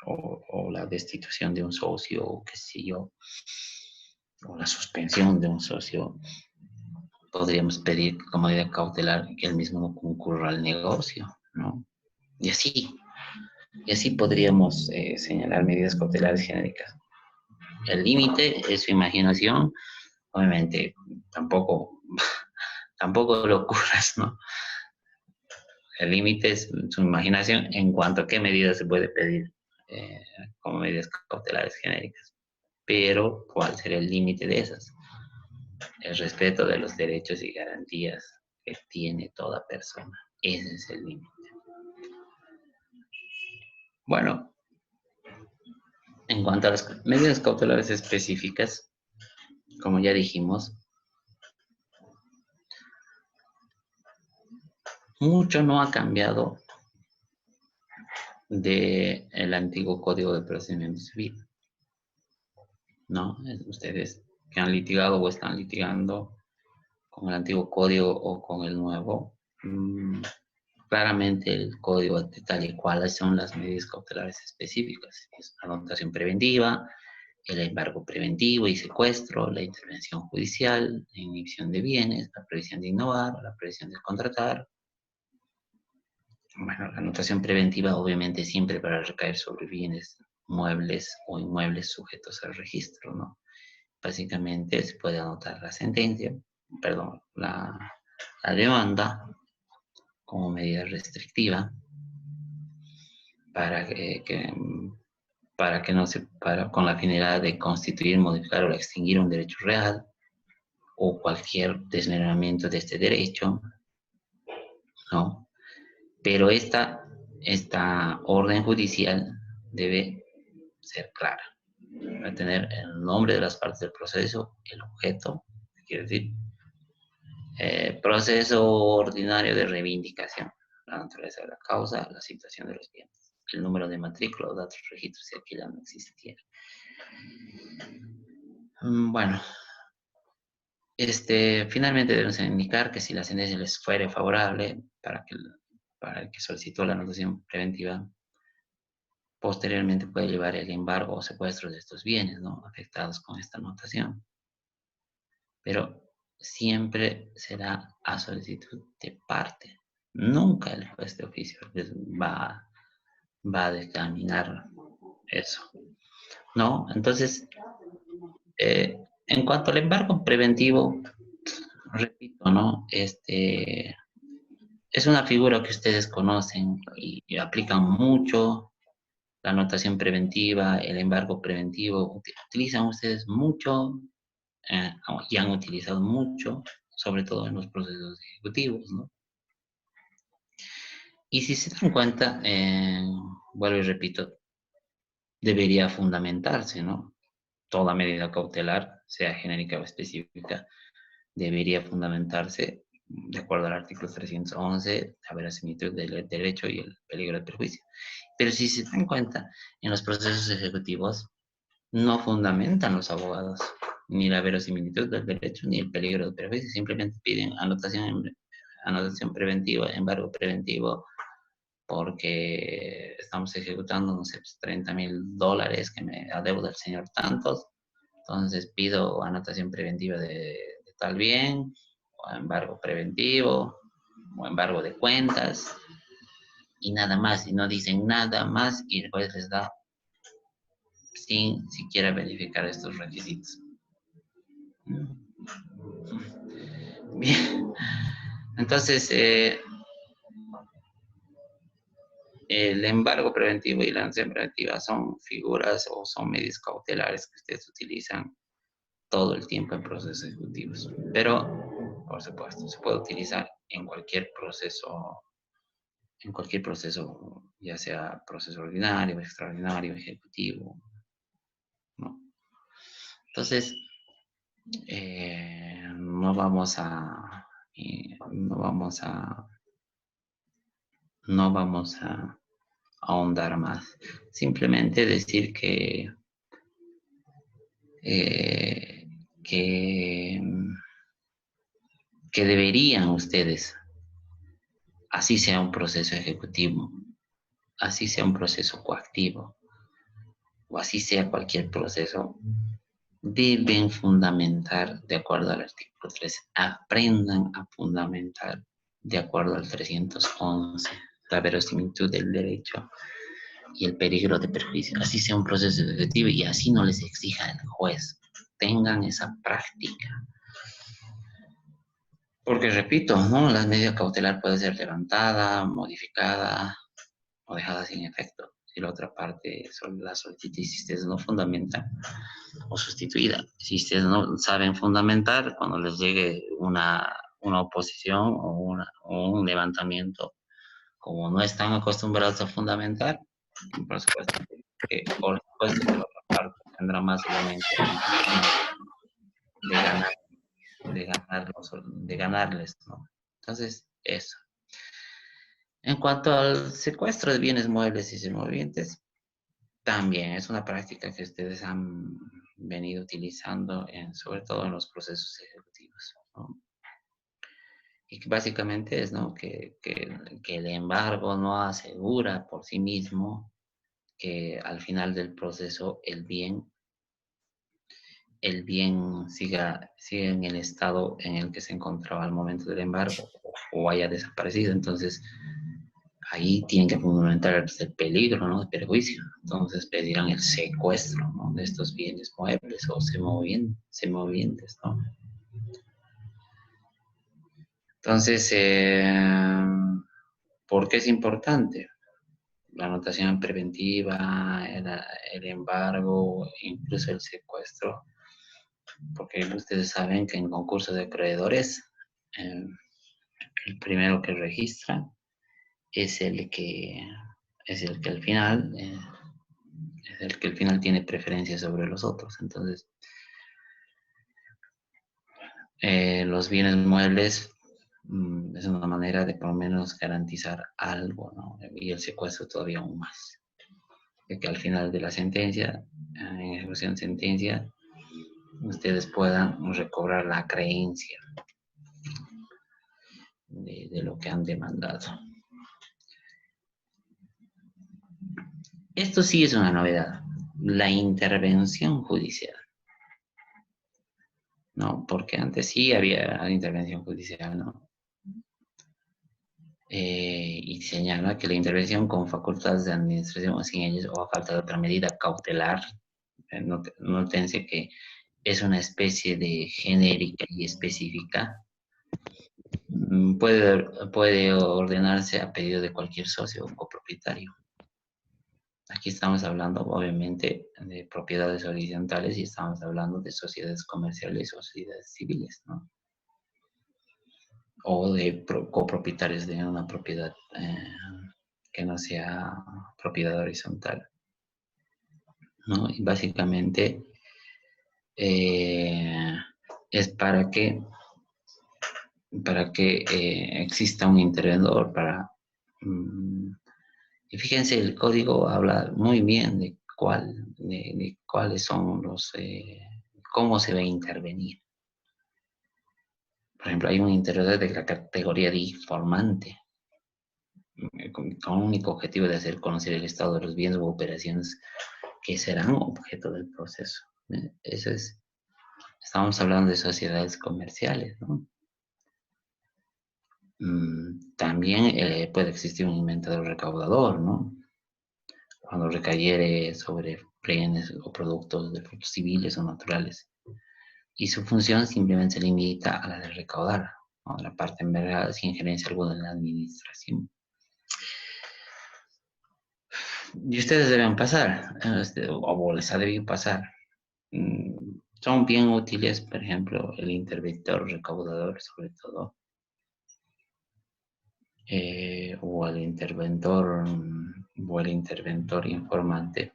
o la destitución de un socio, o qué sé yo, o la suspensión de un socio, podríamos pedir como medida cautelar que el mismo no concurra al negocio, ¿no? Y así podríamos señalar medidas cautelares genéricas. El límite es su imaginación, obviamente tampoco lo ocurras, ¿no? El límite es su imaginación en cuanto a qué medidas se puede pedir como medidas cautelares genéricas. Pero, ¿cuál sería el límite de esas? El respeto de los derechos y garantías que tiene toda persona. Ese es el límite. Bueno, en cuanto a las medidas cautelares específicas, como ya dijimos, mucho no ha cambiado del antiguo Código de Procedimiento Civil, ¿no? Ustedes que han litigado o están litigando con el antiguo código o con el nuevo, claramente el código detalla cuáles son las medidas cautelares específicas. Es anotación preventiva, el embargo preventivo y secuestro, la intervención judicial, la inhibición de bienes, la previsión de innovar, la previsión de contratar, Bueno, la anotación preventiva obviamente siempre para recaer sobre bienes muebles o inmuebles sujetos al registro, ¿no? Básicamente se puede anotar la sentencia, perdón, la demanda como medida restrictiva para para que no se, para, con la finalidad de constituir, modificar o extinguir un derecho real o cualquier desmembramiento de este derecho, ¿no? Pero esta orden judicial debe ser clara, para tener el nombre de las partes del proceso, el objeto, quiere decir, proceso ordinario de reivindicación, la naturaleza de la causa, la situación de los bienes, el número de matrícula o datos registros si aquí ya no existiera. Bueno, finalmente debemos indicar que si la sentencia les fuere favorable para el que solicitó la anotación preventiva, posteriormente puede llevar el embargo o secuestro de estos bienes, ¿no? Afectados con esta anotación. Pero siempre será a solicitud de parte. Nunca el juez de oficio va a determinar eso, ¿no? Entonces, en cuanto al embargo preventivo, repito, ¿no? Es una figura que ustedes conocen y aplican mucho, la anotación preventiva, el embargo preventivo, utilizan ustedes mucho y han utilizado mucho, sobre todo en los procesos ejecutivos, ¿no? Y si se dan cuenta, vuelvo y repito, debería fundamentarse, ¿no? Toda medida cautelar, sea genérica o específica, debería fundamentarse de acuerdo al artículo 311, la verosimilitud del derecho y el peligro de perjuicio. Pero si se dan cuenta, en los procesos ejecutivos no fundamentan los abogados ni la verosimilitud del derecho ni el peligro de perjuicio, simplemente piden anotación preventiva, embargo preventivo, porque estamos ejecutando, no sé, pues, $30,000 que me adeuda el señor tantos, entonces pido anotación preventiva de tal bien, o embargo preventivo, o embargo de cuentas, y nada más, y no dicen nada más, y el juez les da sin siquiera verificar estos requisitos. Bien, entonces el embargo preventivo y la sanción preventiva son figuras o son medios cautelares que ustedes utilizan todo el tiempo en procesos ejecutivos. Pero, por supuesto, se puede utilizar en cualquier proceso, ya sea proceso ordinario, extraordinario, ejecutivo, ¿no? Entonces, no vamos a, no vamos a, no vamos a ahondar más. Simplemente decir eh, que, que deberían ustedes, así sea un proceso ejecutivo, así sea un proceso coactivo, o así sea cualquier proceso, deben fundamentar de acuerdo al artículo 13. Aprendan a fundamentar de acuerdo al 311 la verosimilitud del derecho y el peligro de perjuicio. Así sea un proceso ejecutivo y así no les exija el juez. Tengan esa práctica. Porque repito, ¿no? La medida cautelar puede ser levantada, modificada o dejada sin efecto. Si la otra parte sobre la solicitud, si ustedes no fundamentan, o sustituida. Si ustedes no saben fundamentar, cuando les llegue una oposición o un levantamiento, como no están acostumbrados a fundamentar, por supuesto por supuesto que la otra parte tendrá más elementos de ganar, de ganarles, ¿no? Entonces, eso. En cuanto al secuestro de bienes muebles y movientes, también es una práctica que ustedes han venido utilizando, sobre todo en los procesos ejecutivos, ¿no? Y que básicamente es, ¿no? que el embargo no asegura por sí mismo que al final del proceso siga en el estado en el que se encontraba al momento del embargo o haya desaparecido. Entonces, ahí tienen que fundamentar el peligro, ¿no? El perjuicio. Entonces pedirán el secuestro, ¿no? De estos bienes muebles o semovientes, ¿no? Entonces, ¿por qué es importante? La anotación preventiva, el embargo, incluso el secuestro, porque ustedes saben que en concurso de acreedores, eh, el primero que registra es el que, es el que al final, es el que al final tiene preferencia sobre los otros. Entonces, los bienes muebles es una manera de por lo menos garantizar algo, ¿no? Y el secuestro todavía aún más. De que al final de la sentencia, en ejecución de sentencia, ustedes puedan recobrar la creencia de lo que han demandado. Esto sí es una novedad, la intervención judicial, ¿no? Porque antes sí había intervención judicial, ¿no? Y señala que la intervención con facultades de administración o sin ellas o a falta de otra medida cautelar, nótense que es una especie de genérica y específica, puede ordenarse a pedido de cualquier socio o copropietario. Aquí estamos hablando, obviamente, de propiedades horizontales y estamos hablando de sociedades comerciales o sociedades civiles, ¿no? O de copropietarios de una propiedad que no sea propiedad horizontal, ¿no? Y básicamente eh, es para que exista un interventor y fíjense, el código habla muy bien de cuáles son cómo se va a intervenir. Por ejemplo, hay un interventor de la categoría de informante, con un único objetivo de hacer conocer el estado de los bienes u operaciones que serán objeto del proceso. Eso es, estamos hablando de sociedades comerciales, ¿no? También puede existir un inventario recaudador, ¿no? Cuando recayere sobre bienes o productos de frutos civiles o naturales. Y su función simplemente se limita a la de recaudar, ¿no? La parte envergada sin injerencia alguna en la administración. Y ustedes deben pasar, o les ha debido pasar. Son bien útiles, por ejemplo, el interventor recaudador, sobre todo, o el interventor informante.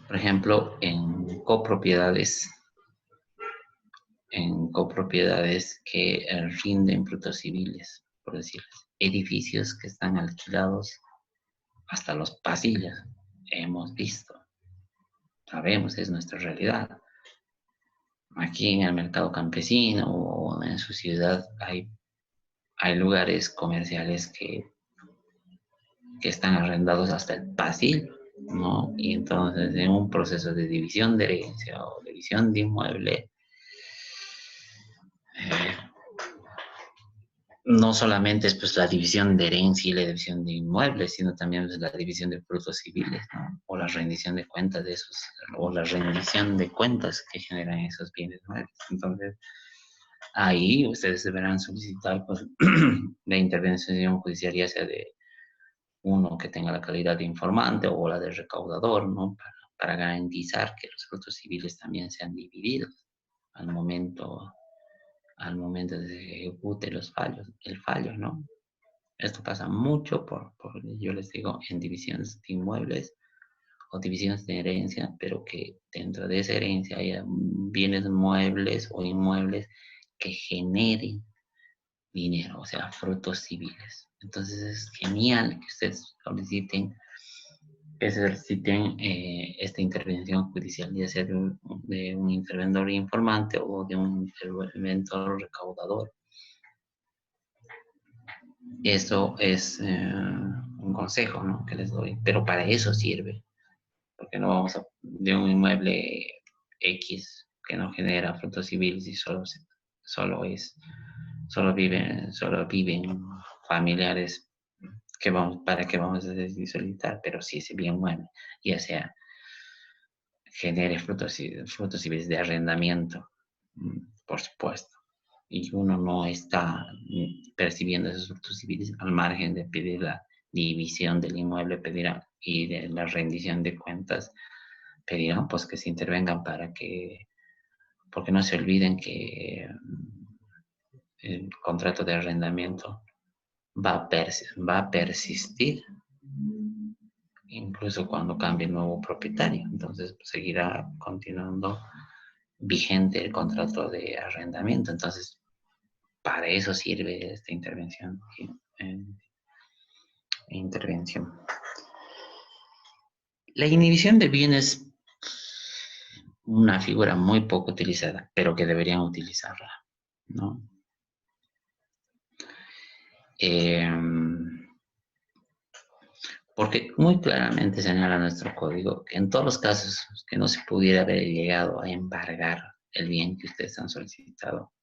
Por ejemplo, en copropiedades que rinden frutos civiles, por decirles, edificios que están alquilados hasta los pasillos. Hemos visto, sabemos, es nuestra realidad. Aquí en el mercado campesino o en su ciudad hay lugares comerciales que están arrendados hasta el pasillo, ¿no? Y entonces en un proceso de división de herencia o división de inmueble, no solamente es pues la división de herencia y la división de inmuebles, sino también pues, la división de frutos civiles, ¿no? O la rendición de cuentas de esos, o la rendición de cuentas que generan esos bienes muebles. Entonces, ahí ustedes deberán solicitar pues, la intervención judicial, ya sea de uno que tenga la calidad de informante o la de recaudador, ¿no? Para garantizar que los frutos civiles también sean divididos al momento, al momento de que se ejecute el fallo, ¿no? Esto pasa mucho yo les digo, en divisiones de inmuebles o divisiones de herencia, pero que dentro de esa herencia haya bienes muebles o inmuebles que generen dinero, o sea, frutos civiles. Entonces es genial que ustedes soliciten esta intervención judicial, ya sea de un interventor informante o de un interventor recaudador. Eso es un consejo, ¿no? Que les doy, pero para eso sirve, porque no vamos a de un inmueble X que no genera frutos civiles y solo viven familiares, ¿para qué vamos a solicitar? Pero si ese bien mueble, ya sea genere frutos civiles de arrendamiento, por supuesto, y uno no está percibiendo esos frutos civiles al margen de pedir la división del inmueble, pedirá, y de la rendición de cuentas, pedirán pues que se intervengan para que, porque no se olviden que el contrato de arrendamiento va a persistir incluso cuando cambie el nuevo propietario. Entonces seguirá continuando vigente el contrato de arrendamiento. Entonces, para eso sirve esta intervención. Intervención. La inhibición de bienes, una figura muy poco utilizada, pero que deberían utilizarla, ¿no? Porque muy claramente señala nuestro código que en todos los casos que no se pudiera haber llegado a embargar el bien que ustedes han solicitado,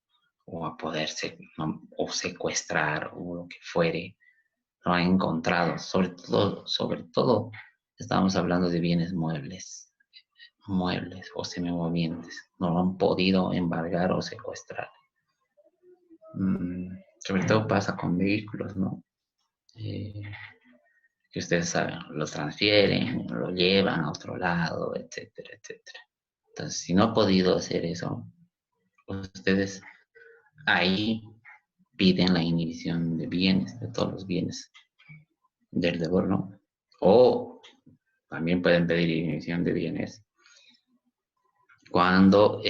o a poderse, ¿no? O secuestrar, o lo que fuere, lo han encontrado. Sobre todo, estamos hablando de bienes muebles o semimovientes. No lo han podido embargar o secuestrar. Sobre todo pasa con vehículos, ¿no? Que ustedes saben, lo transfieren, lo llevan a otro lado, etcétera, etcétera. Entonces, si no ha podido hacer eso, ustedes ahí piden la inhibición de bienes, de todos los bienes del deudor, ¿no? O también pueden pedir inhibición de bienes cuando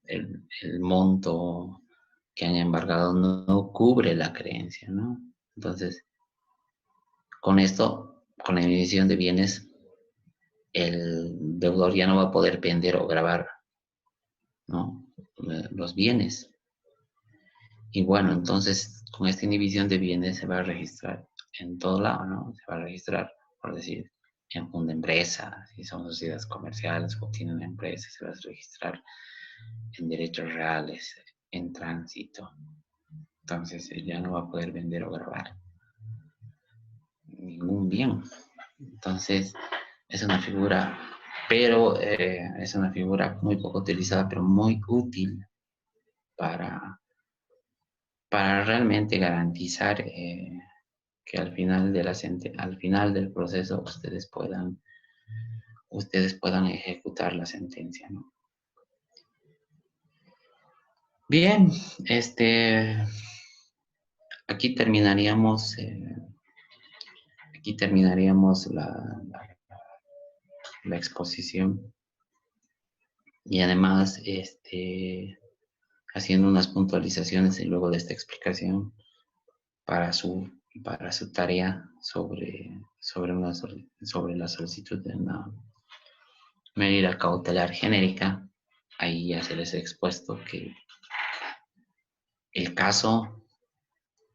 el monto que han embargado no cubre la creencia, ¿no? Entonces, con esto, con la inhibición de bienes, el deudor ya no va a poder vender o grabar, ¿no? Los bienes. Y bueno, entonces con esta inhibición de bienes se va a registrar en todo lado, ¿no? Se va a registrar, por decir, en una empresa, si son sociedades comerciales o tienen una empresa, se va a registrar en derechos reales, en tránsito. Entonces él ya no va a poder vender o grabar ningún bien. Entonces es una figura, pero es una figura muy poco utilizada, pero muy útil para realmente garantizar que al final, al final del proceso ustedes puedan ejecutar la sentencia, ¿no? Bien, aquí terminaríamos, la exposición y además haciendo unas puntualizaciones y luego de esta explicación para su tarea sobre la solicitud de una medida cautelar genérica. Ahí ya se les ha expuesto que el caso,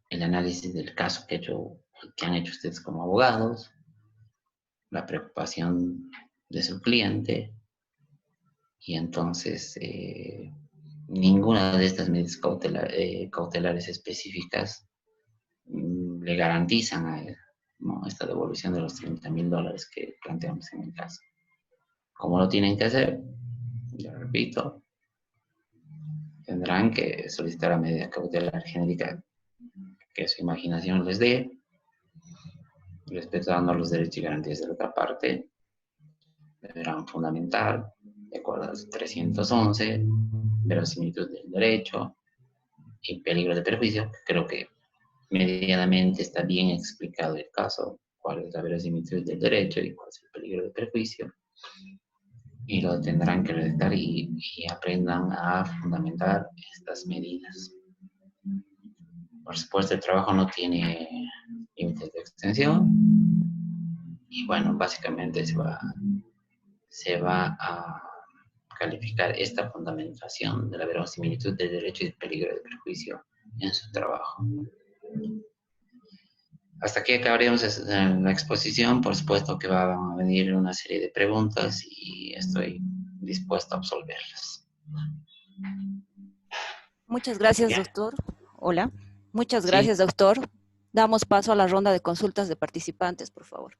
el análisis del caso que han hecho ustedes como abogados, la preocupación de su cliente, y entonces ninguna de estas medidas cautelares específicas le garantizan a él, ¿no?, esta devolución de los $30,000 que planteamos en el caso. ¿Cómo lo tienen que hacer? Yo repito, tendrán que solicitar la medida cautelar genérica que su imaginación les dé, respetando los derechos y garantías de la otra parte. Deberán fundamentar, de acuerdo al 311, verosimilitud del derecho y peligro de perjuicio. Creo que medianamente está bien explicado el caso, cuál es la verosimilitud del derecho y cuál es el peligro de perjuicio. Y lo tendrán que redactar y aprendan a fundamentar estas medidas. Por supuesto, el trabajo no tiene límites de extensión. Y bueno, básicamente se va a calificar esta fundamentación de la verosimilitud del derecho y el peligro de perjuicio en su trabajo. Hasta aquí acabaremos la exposición. Por supuesto que van a venir una serie de preguntas y estoy dispuesto a absolverlas. Muchas gracias, Ya. doctor. Hola. Muchas Sí, gracias, doctor. Damos paso a la ronda de consultas de participantes, por favor.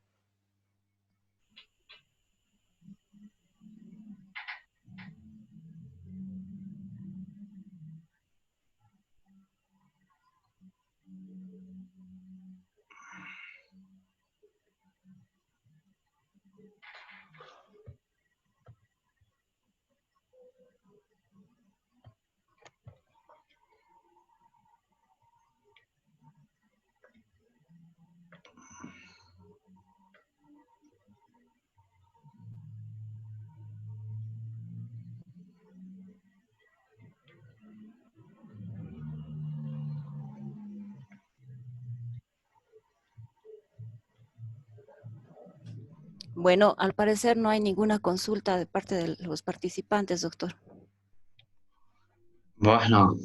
Bueno, al parecer no hay ninguna consulta de parte de los participantes, doctor. bueno,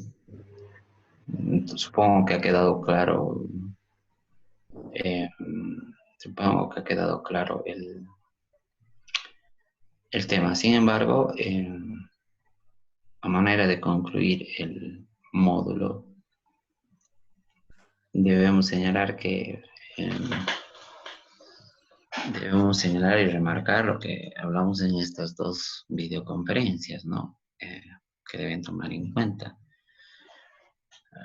supongo que ha quedado claro, eh, supongo que ha quedado claro el tema. Sin embargo, a manera de concluir el módulo, debemos señalar que debemos señalar y remarcar lo que hablamos en estas dos videoconferencias, ¿no? Que deben tomar en cuenta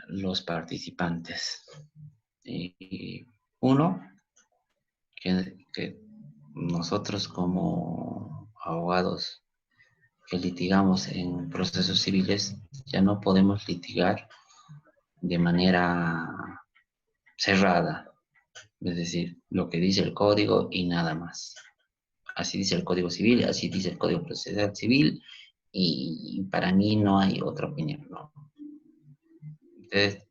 los participantes. Y uno, que nosotros como abogados que litigamos en procesos civiles, ya no podemos litigar de manera cerrada, es decir, lo que dice el código y nada más. Así dice el Código Civil, así dice el Código Procesal Civil, y para mí no hay otra opinión, ¿no? Entonces,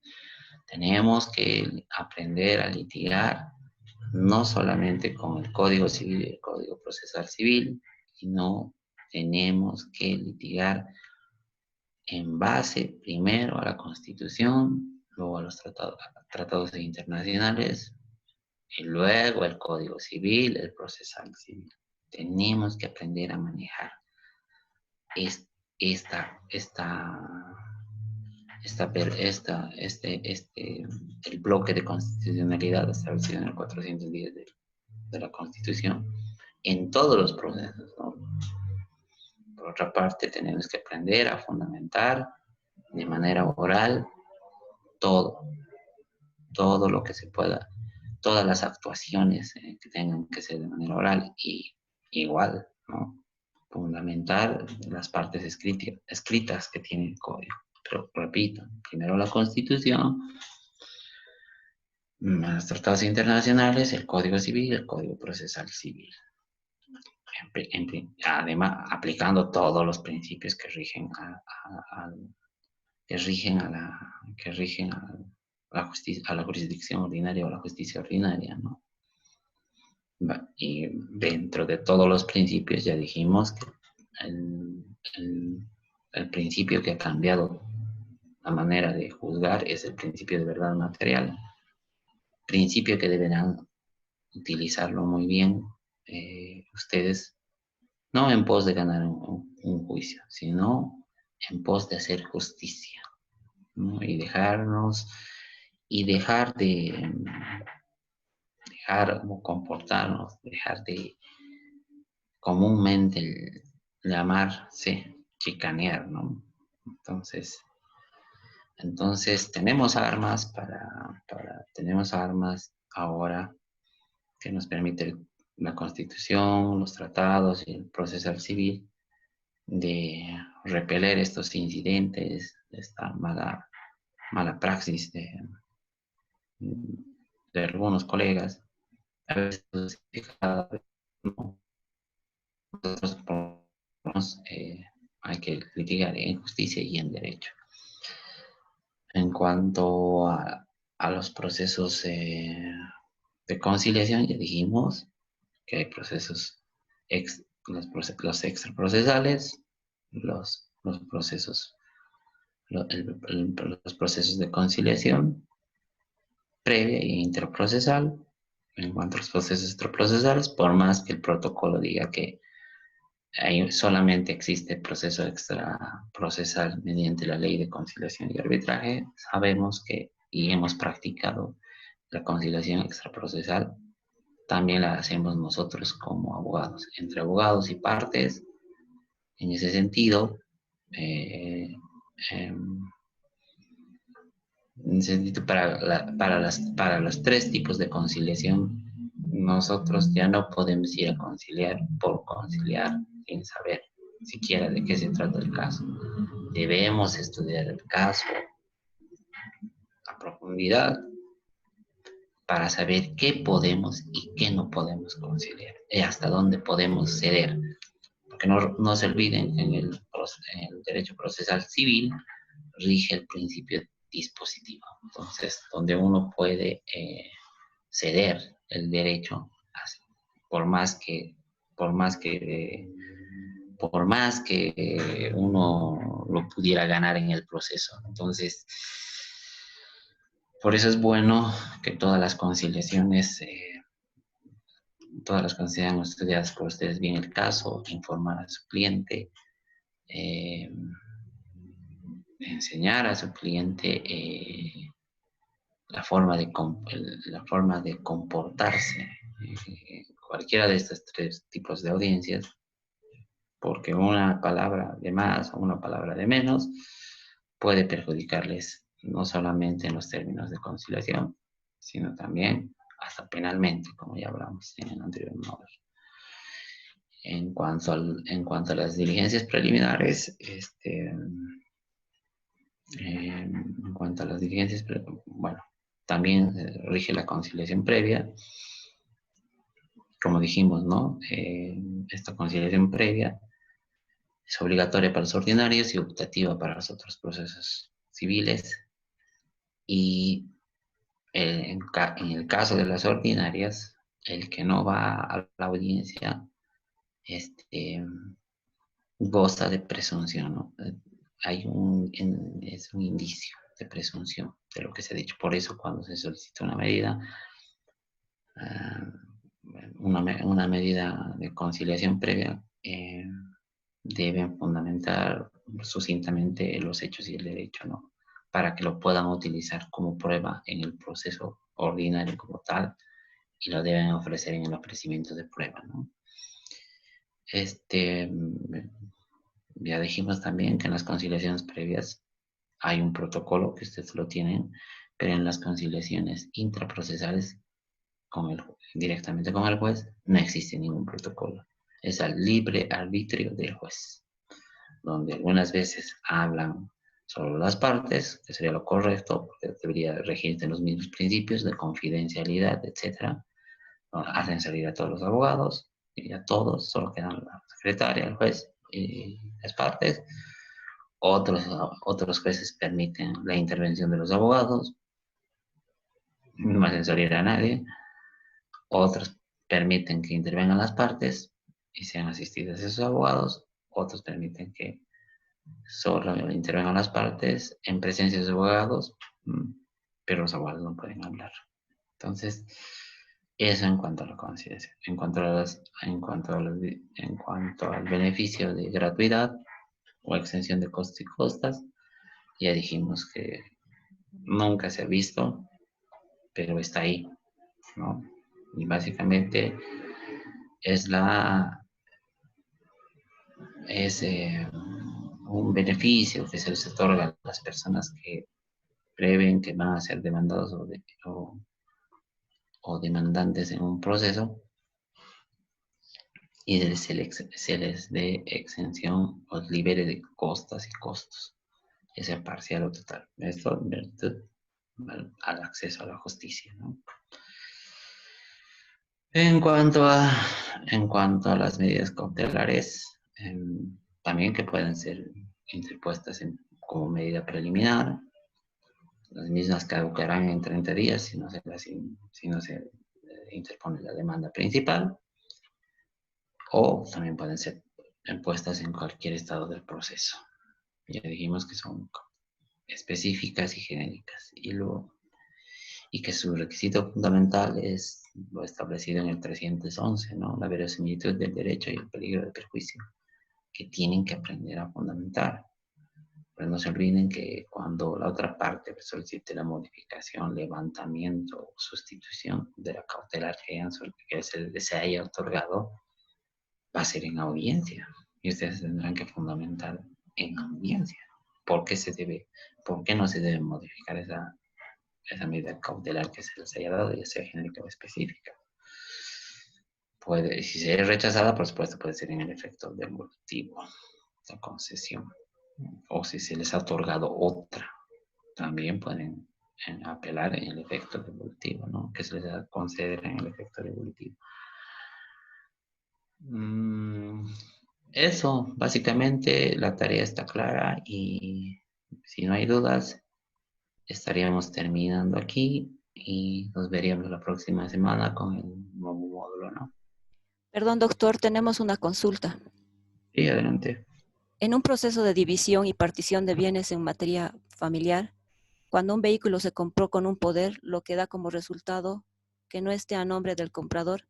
tenemos que aprender a litigar no solamente con el Código Civil y el Código Procesal Civil, sino tenemos que litigar en base primero a la Constitución, luego a los tratados internacionales, y luego el Código Civil, el Procesal Civil. Tenemos que aprender a manejar es, esta, esta, el bloque de constitucionalidad establecido en el 410 de la Constitución en todos los procesos, ¿no? Por otra parte, tenemos que aprender a fundamentar de manera oral todo, todo lo que se pueda, todas las actuaciones que tengan que ser de manera oral y igual, ¿no? Fundamentar las partes escritas que tiene el código. Pero repito, primero la Constitución, los tratados internacionales, el Código Civil, el Código Procesal Civil. Además, aplicando todos los principios que rigen a la jurisdicción ordinaria o la justicia ordinaria, ¿no? Y dentro de todos los principios ya dijimos que el, el, el principio que ha cambiado la manera de juzgar es el principio de verdad material, principio que deberán utilizarlo muy bien ustedes, no en pos de ganar un juicio, sino en pos de hacer justicia, ¿no? Y dejar comportarnos, dejar de comúnmente llamarse chicanear, ¿no? Entonces, tenemos armas tenemos armas ahora que nos permite la Constitución, los tratados y el proceso civil de repeler estos incidentes, esta mala praxis de algunos colegas. A veces ¿no? Nosotros hay que litigar en justicia y en derecho. En cuanto a los procesos de conciliación, ya dijimos que hay procesos, los extraprocesales, los procesos, los procesos de conciliación previa e interprocesal. En cuanto a los procesos extraprocesales, por más que el protocolo diga que solamente existe el proceso extraprocesal mediante la ley de conciliación y arbitraje, sabemos que y hemos practicado la conciliación extraprocesal, también la hacemos nosotros como abogados, entre abogados y partes. En ese sentido, eh, em, en ese sentido para los tres tipos de conciliación, nosotros ya no podemos ir a conciliar por conciliar sin saber siquiera de qué se trata el caso. Debemos estudiar el caso a profundidad para saber qué podemos y qué no podemos conciliar, y hasta dónde podemos ceder. Porque no se olviden, en el derecho procesal civil rige el principio dispositivo. Entonces, donde uno puede ceder el derecho, por más que, por más que, por más que uno lo pudiera ganar en el proceso. Entonces, por eso es bueno que todas las conciliaciones sean estudiadas por ustedes bien el caso, informar a su cliente, eh, enseñar a su cliente la forma de comportarse cualquiera de estos tres tipos de audiencias, porque una palabra de más o una palabra de menos puede perjudicarles no solamente en los términos de conciliación, sino también hasta penalmente, como ya hablamos en el anterior módulo. En cuanto a las diligencias preliminares, en cuanto a las diligencias, bueno, también rige la conciliación previa. Como dijimos, ¿no? Esta conciliación previa es obligatoria para los ordinarios y optativa para los otros procesos civiles. Y en el caso de las ordinarias, el que no va a la audiencia goza de presunción, ¿no? Es un indicio de presunción de lo que se ha dicho. Por eso, cuando se solicita una medida, una medida de conciliación previa, deben fundamentar sucintamente los hechos y el derecho, ¿no? Para que lo puedan utilizar como prueba en el proceso ordinario como tal, y lo deben ofrecer en el ofrecimiento de prueba, ¿no? Ya dijimos también que en las conciliaciones previas hay un protocolo que ustedes lo tienen, pero en las conciliaciones intraprocesales directamente con el juez no existe ningún protocolo. Es al libre arbitrio del juez, donde algunas veces hablan sobre las partes, que sería lo correcto, porque debería regirse los mismos principios de confidencialidad, etc. Hacen salir a todos los abogados y a todos, solo quedan la secretaria, el juez y las partes. Otros jueces permiten la intervención de los abogados, no hacen salir a nadie. Otros permiten que intervengan las partes y sean asistidas esos abogados. Otros permiten que solo intervengan las partes en presencia de los abogados, pero los abogados no pueden hablar. Entonces, eso en cuanto a la conciliación. En cuanto al beneficio de gratuidad o exención de costos y costas, ya dijimos que nunca se ha visto, pero está ahí, ¿no? Y básicamente es un beneficio que se les otorga a las personas que prevén que van a ser demandados o demandantes en un proceso, y se les dé exención o libere de costas y costos, ya sea parcial o total. Esto en virtud al acceso a la justicia, ¿no? En cuanto a las medidas cautelares, también que pueden ser interpuestas como medida preliminar, las mismas caducarán en 30 días si no se interpone la demanda principal, o también pueden ser impuestas en cualquier estado del proceso. Ya dijimos que son específicas y genéricas, y que su requisito fundamental es lo establecido en el 311, ¿no? La verosimilitud del derecho y el peligro de perjuicio, que tienen que aprender a fundamentar. Pero no se olviden que cuando la otra parte solicite la modificación, levantamiento o sustitución de la cautelar que se haya otorgado, va a ser en audiencia. Y ustedes tendrán que fundamentar en audiencia. ¿Por qué por qué no se debe modificar esa medida cautelar que se les haya dado, ya sea genérica o específica? Si se es rechazada, por supuesto, puede ser en el efecto devolutivo, la concesión. O si se les ha otorgado otra, también pueden apelar en el efecto devolutivo, ¿no? Que se les conceder en el efecto devolutivo. Eso, básicamente la tarea está clara y si no hay dudas, estaríamos terminando aquí y nos veríamos la próxima semana con el nuevo módulo, ¿no? Perdón, doctor, tenemos una consulta. Sí, adelante. En un proceso de división y partición de bienes en materia familiar, cuando un vehículo se compró con un poder, lo que da como resultado que no esté a nombre del comprador,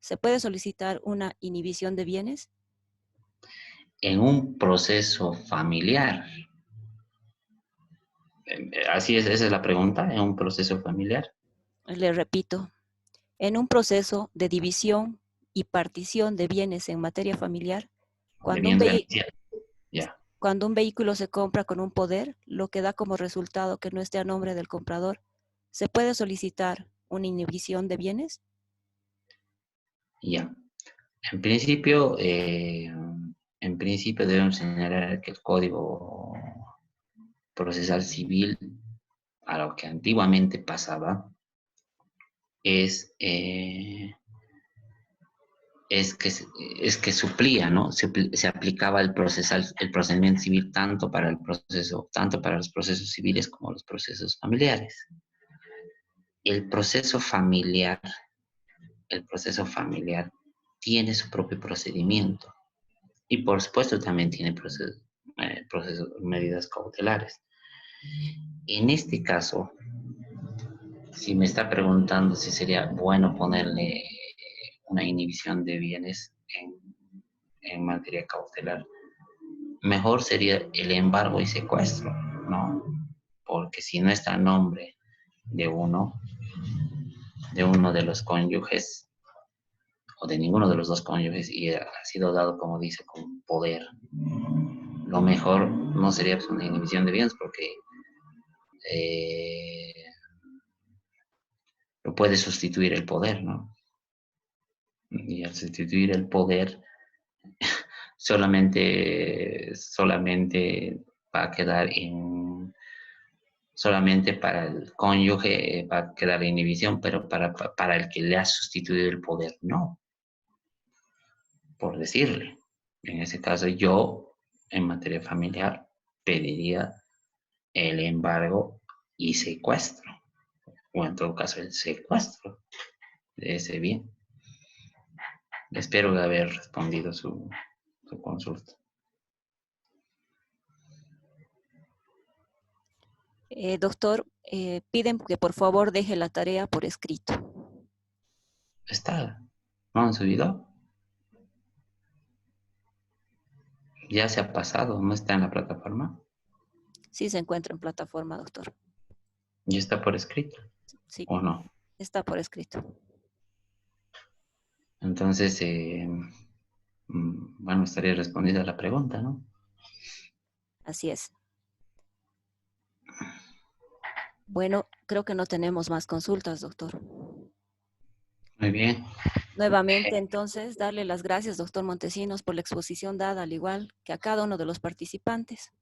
¿se puede solicitar una inhibición de bienes? En un proceso familiar, así es, esa es la pregunta, en un proceso familiar. Le repito, en un proceso de división y partición de bienes en materia familiar, De cuando un, bienes gananciales, ya. cuando un vehículo se compra con un poder, lo que da como resultado que no esté a nombre del comprador, ¿se puede solicitar una inhibición de bienes? Ya. En principio debemos señalar que el Código Procesal Civil, a lo que antiguamente pasaba, es, eh, es que suplía, ¿no? Se aplicaba el procedimiento civil tanto para los procesos civiles como los procesos familiares. El proceso familiar, el proceso familiar tiene su propio procedimiento y por supuesto también tiene medidas cautelares. En este caso, si me está preguntando si sería bueno ponerle una inhibición de bienes en materia cautelar, mejor sería el embargo y secuestro, ¿no? Porque si no está a nombre de uno de los cónyuges, o de ninguno de los dos cónyuges, y ha sido dado, como dice, con poder, lo mejor no sería pues, una inhibición de bienes, porque eh, lo puede sustituir el poder, ¿no? Y al sustituir el poder, solamente va a quedar solamente para el cónyuge va a quedar la inhibición, pero para el que le ha sustituido el poder, no, por decirle. En ese caso, yo, en materia familiar, pediría el embargo y secuestro, o en todo caso, el secuestro de ese bien. Espero haber respondido su consulta. Doctor, piden que por favor deje la tarea por escrito. ¿Está? ¿No han subido? Ya se ha pasado, no está en la plataforma. Sí se encuentra en plataforma, doctor. Ya está por escrito, Sí, ¿o no? está por escrito. Entonces, bueno, estaría respondida la pregunta, ¿no? Así es. Bueno, creo que no tenemos más consultas, doctor. Muy bien. Nuevamente, entonces, darle las gracias, doctor Montesinos, por la exposición dada, al igual que a cada uno de los participantes.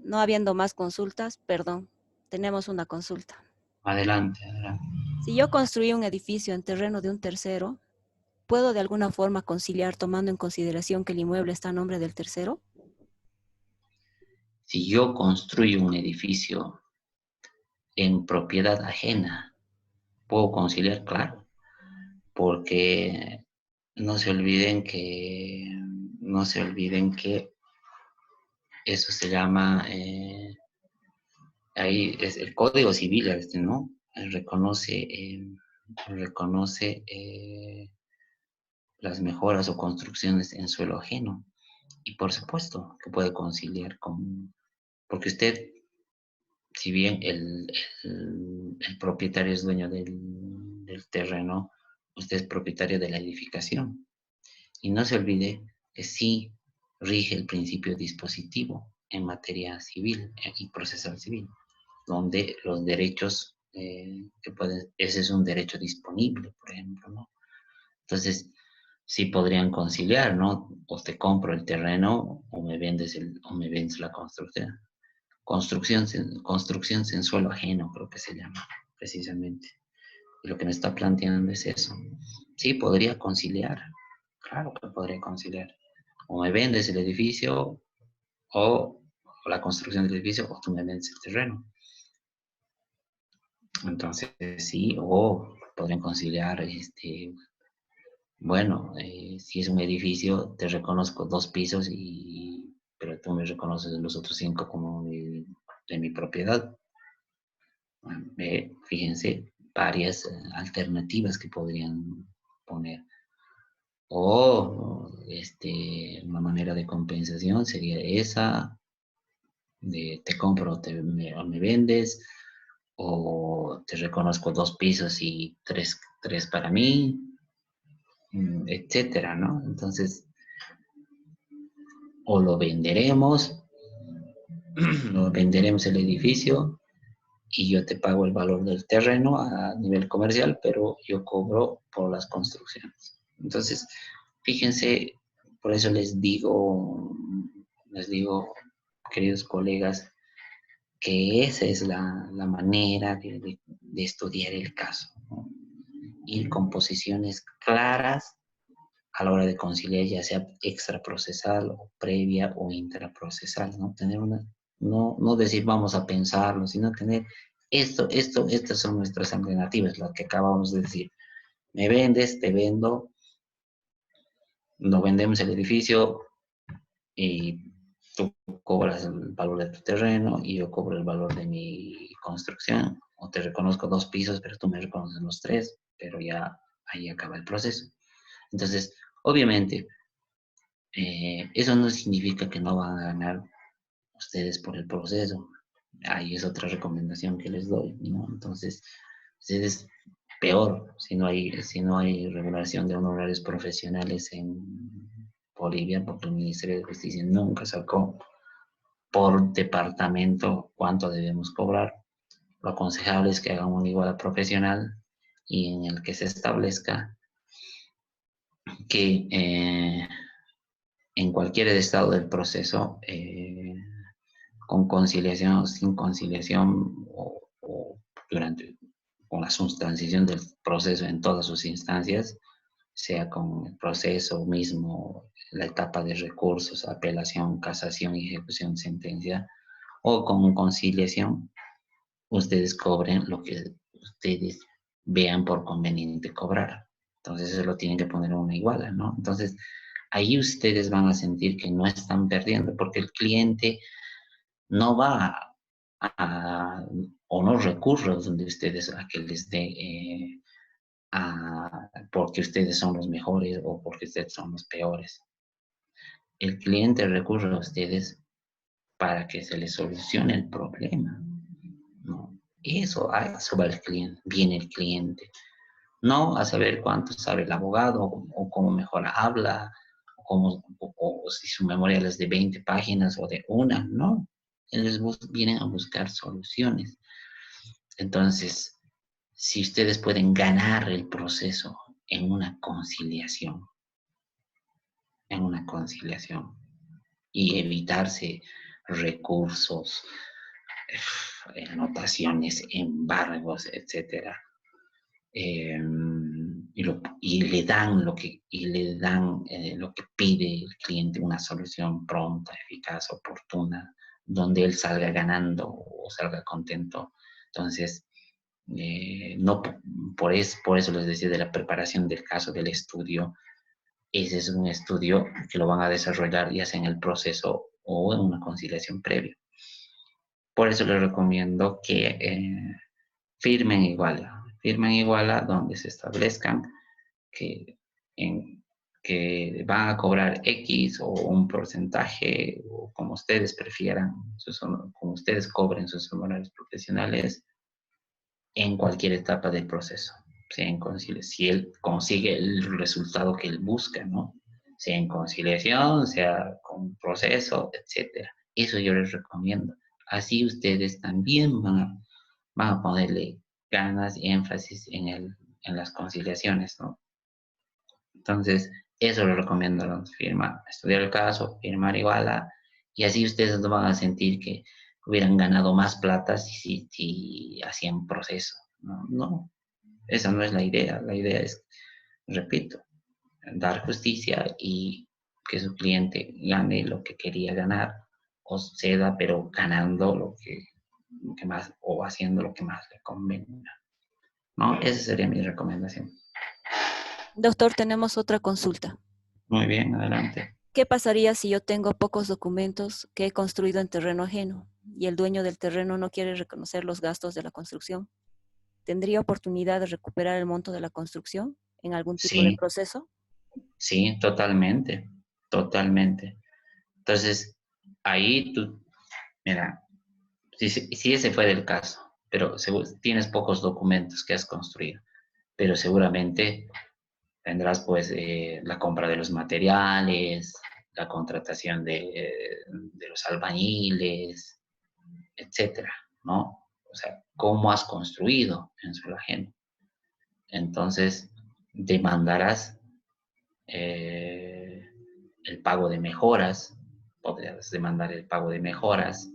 No habiendo más consultas, perdón, tenemos una consulta. Adelante, adelante. Si yo construí un edificio en terreno de un tercero, ¿puedo de alguna forma conciliar tomando en consideración que el inmueble está a nombre del tercero? Si yo construyo un edificio en propiedad ajena, ¿puedo conciliar? Claro, porque no se olviden que eso se llama, ahí es el Código Civil, ¿no? Reconoce las mejoras o construcciones en suelo ajeno. Y por supuesto que puede conciliar con... Porque usted, si bien el propietario es dueño del terreno, usted es propietario de la edificación. Y no se olvide que sí rige el principio dispositivo en materia civil y procesal civil, donde los derechos ese es un derecho disponible, por ejemplo, ¿no? Entonces, sí podrían conciliar, ¿no? O te compro el terreno o o me vendes la construcción. Construcción sin suelo ajeno, creo que se llama, precisamente. Y lo que me está planteando es eso. Sí, podría conciliar. Claro que podría conciliar. O me vendes el edificio o la construcción del edificio o tú me vendes el terreno. Entonces, sí, o podrían conciliar, bueno, si es un edificio, te reconozco 2 pisos, pero tú me reconoces los otros 5 como de mi propiedad. Fíjense, varias alternativas que podrían poner. O una manera de compensación sería esa, de te compro o me vendes, o te reconozco 2 pisos y tres para mí, etcétera, ¿no? Entonces, o lo venderemos el edificio y yo te pago el valor del terreno a nivel comercial, pero yo cobro por las construcciones. Entonces, fíjense, por eso les digo, queridos colegas, que esa es la manera de estudiar el caso, ¿no? Ir con posiciones claras a la hora de conciliar, ya sea extraprocesal o previa o intraprocesal, ¿no? No decir vamos a pensarlo, sino tener estas son nuestras alternativas, las que acabamos de decir. Me vendes, te vendo, no vendemos el edificio y tú cobras el valor de tu terreno y yo cobro el valor de mi construcción. O te reconozco 2 pisos, pero tú me reconoces los 3, pero ya ahí acaba el proceso. Entonces, obviamente, eso no significa que no van a ganar ustedes por el proceso. Ahí es otra recomendación que les doy, ¿no? Entonces, ustedes peor si no hay regulación de honorarios profesionales en Bolivia, porque el Ministerio de Justicia nunca sacó por departamento cuánto debemos cobrar. Lo aconsejable es que hagan una iguala profesional y en el que se establezca que en cualquier estado del proceso, con conciliación o sin conciliación, o durante con la sustanciación del proceso en todas sus instancias, sea con el proceso mismo, la etapa de recursos, apelación, casación y ejecución de sentencia, o con conciliación, ustedes cobren lo que ustedes vean por conveniente cobrar. Entonces eso lo tienen que poner en una iguala, ¿no? Entonces ahí ustedes van a sentir que no están perdiendo, porque el cliente no va o no recurre donde ustedes a que les dé porque ustedes son los mejores o porque ustedes son los peores. El cliente recurre a ustedes para que se les solucione el problema, ¿no? A eso va el cliente, viene el cliente. No a saber cuánto sabe el abogado o cómo mejor habla o si su memorial es de 20 páginas o de una, no. Ellos vienen a buscar soluciones. Entonces, si ustedes pueden ganar el proceso en una conciliación, y evitarse recursos, anotaciones, embargos, etcétera, y le dan lo que pide el cliente, una solución pronta, eficaz, oportuna, donde él salga ganando o salga contento. Entonces, no, por eso les decía de la preparación del caso, del estudio. Ese es un estudio que lo van a desarrollar ya sea en el proceso o en una conciliación previa. Por eso les recomiendo que firmen iguala donde se establezcan que en que van a cobrar X o un porcentaje, o como ustedes prefieran, como ustedes cobren sus honorarios profesionales en cualquier etapa del proceso, sea en conciliación, si él consigue el resultado que él busca, ¿no? Sea en conciliación, sea con proceso, etcétera. Eso yo les recomiendo. Así ustedes también van a ponerle ganas y énfasis en las conciliaciones, ¿no? Entonces, eso lo recomiendo, firmar, estudiar el caso, firmar iguala, y así ustedes no van a sentir que hubieran ganado más plata si hacían proceso. No, no, esa no es la idea. La idea es, repito, dar justicia y que su cliente gane lo que quería ganar o ceda, pero ganando lo que más o haciendo lo que más le convenga. ¿No? Esa sería mi recomendación. Doctor, tenemos otra consulta. Muy bien, adelante. ¿Qué pasaría si yo tengo pocos documentos que he construido en terreno ajeno y el dueño del terreno no quiere reconocer los gastos de la construcción? ¿Tendría oportunidad de recuperar el monto de la construcción en algún tipo de Sí, proceso? sí, totalmente, totalmente. Entonces, ahí tú, mira, si ese fuera el caso, pero tienes pocos documentos que has construido, pero seguramente tendrás pues la compra de los materiales, la contratación de los albañiles, etcétera, ¿no? O sea, cómo has construido en suelo ajeno. Entonces, demandarás eh, el pago de mejoras, podrías demandar el pago de mejoras,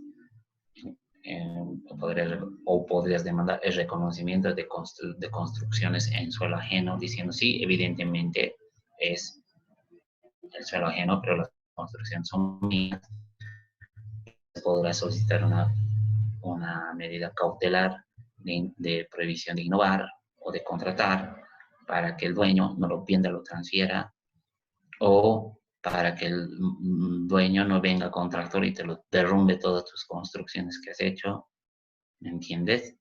o podrías demandar el reconocimiento de construcciones en suelo ajeno, diciendo sí, evidentemente es el suelo ajeno, pero las construcciones son mías. Podrás solicitar una medida cautelar de prohibición de innovar o de contratar para que el dueño no lo venda, lo transfiera, o para que el dueño no venga contractor y te lo derrumbe todas tus construcciones que has hecho. ¿Me entiendes?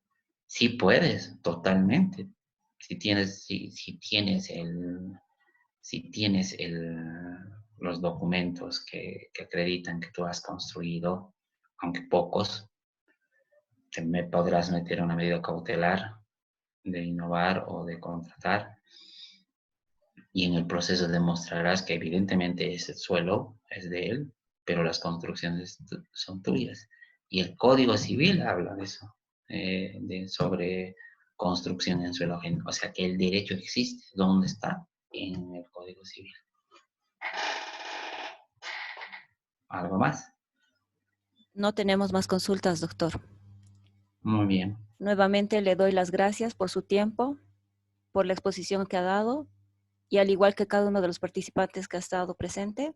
Sí puedes, totalmente. Si tienes los documentos que acreditan que tú has construido, aunque pocos, me podrás meter una medida cautelar de innovar o de contratar, y en el proceso demostrarás que evidentemente ese suelo es de él, pero las construcciones son tuyas. Y el Código Civil habla de eso, sobre construcción en suelo ajeno. O sea que el derecho existe. ¿Dónde está? En el Código Civil. ¿Algo más? No tenemos más consultas, doctor. Muy bien. Nuevamente le doy las gracias por su tiempo, por la exposición que ha dado y al igual que cada uno de los participantes que ha estado presente.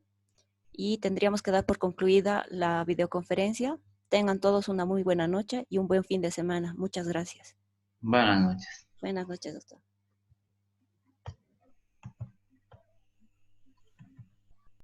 Y tendríamos que dar por concluida la videoconferencia. Tengan todos una muy buena noche y un buen fin de semana. Muchas gracias. Buenas noches. Buenas noches, doctor.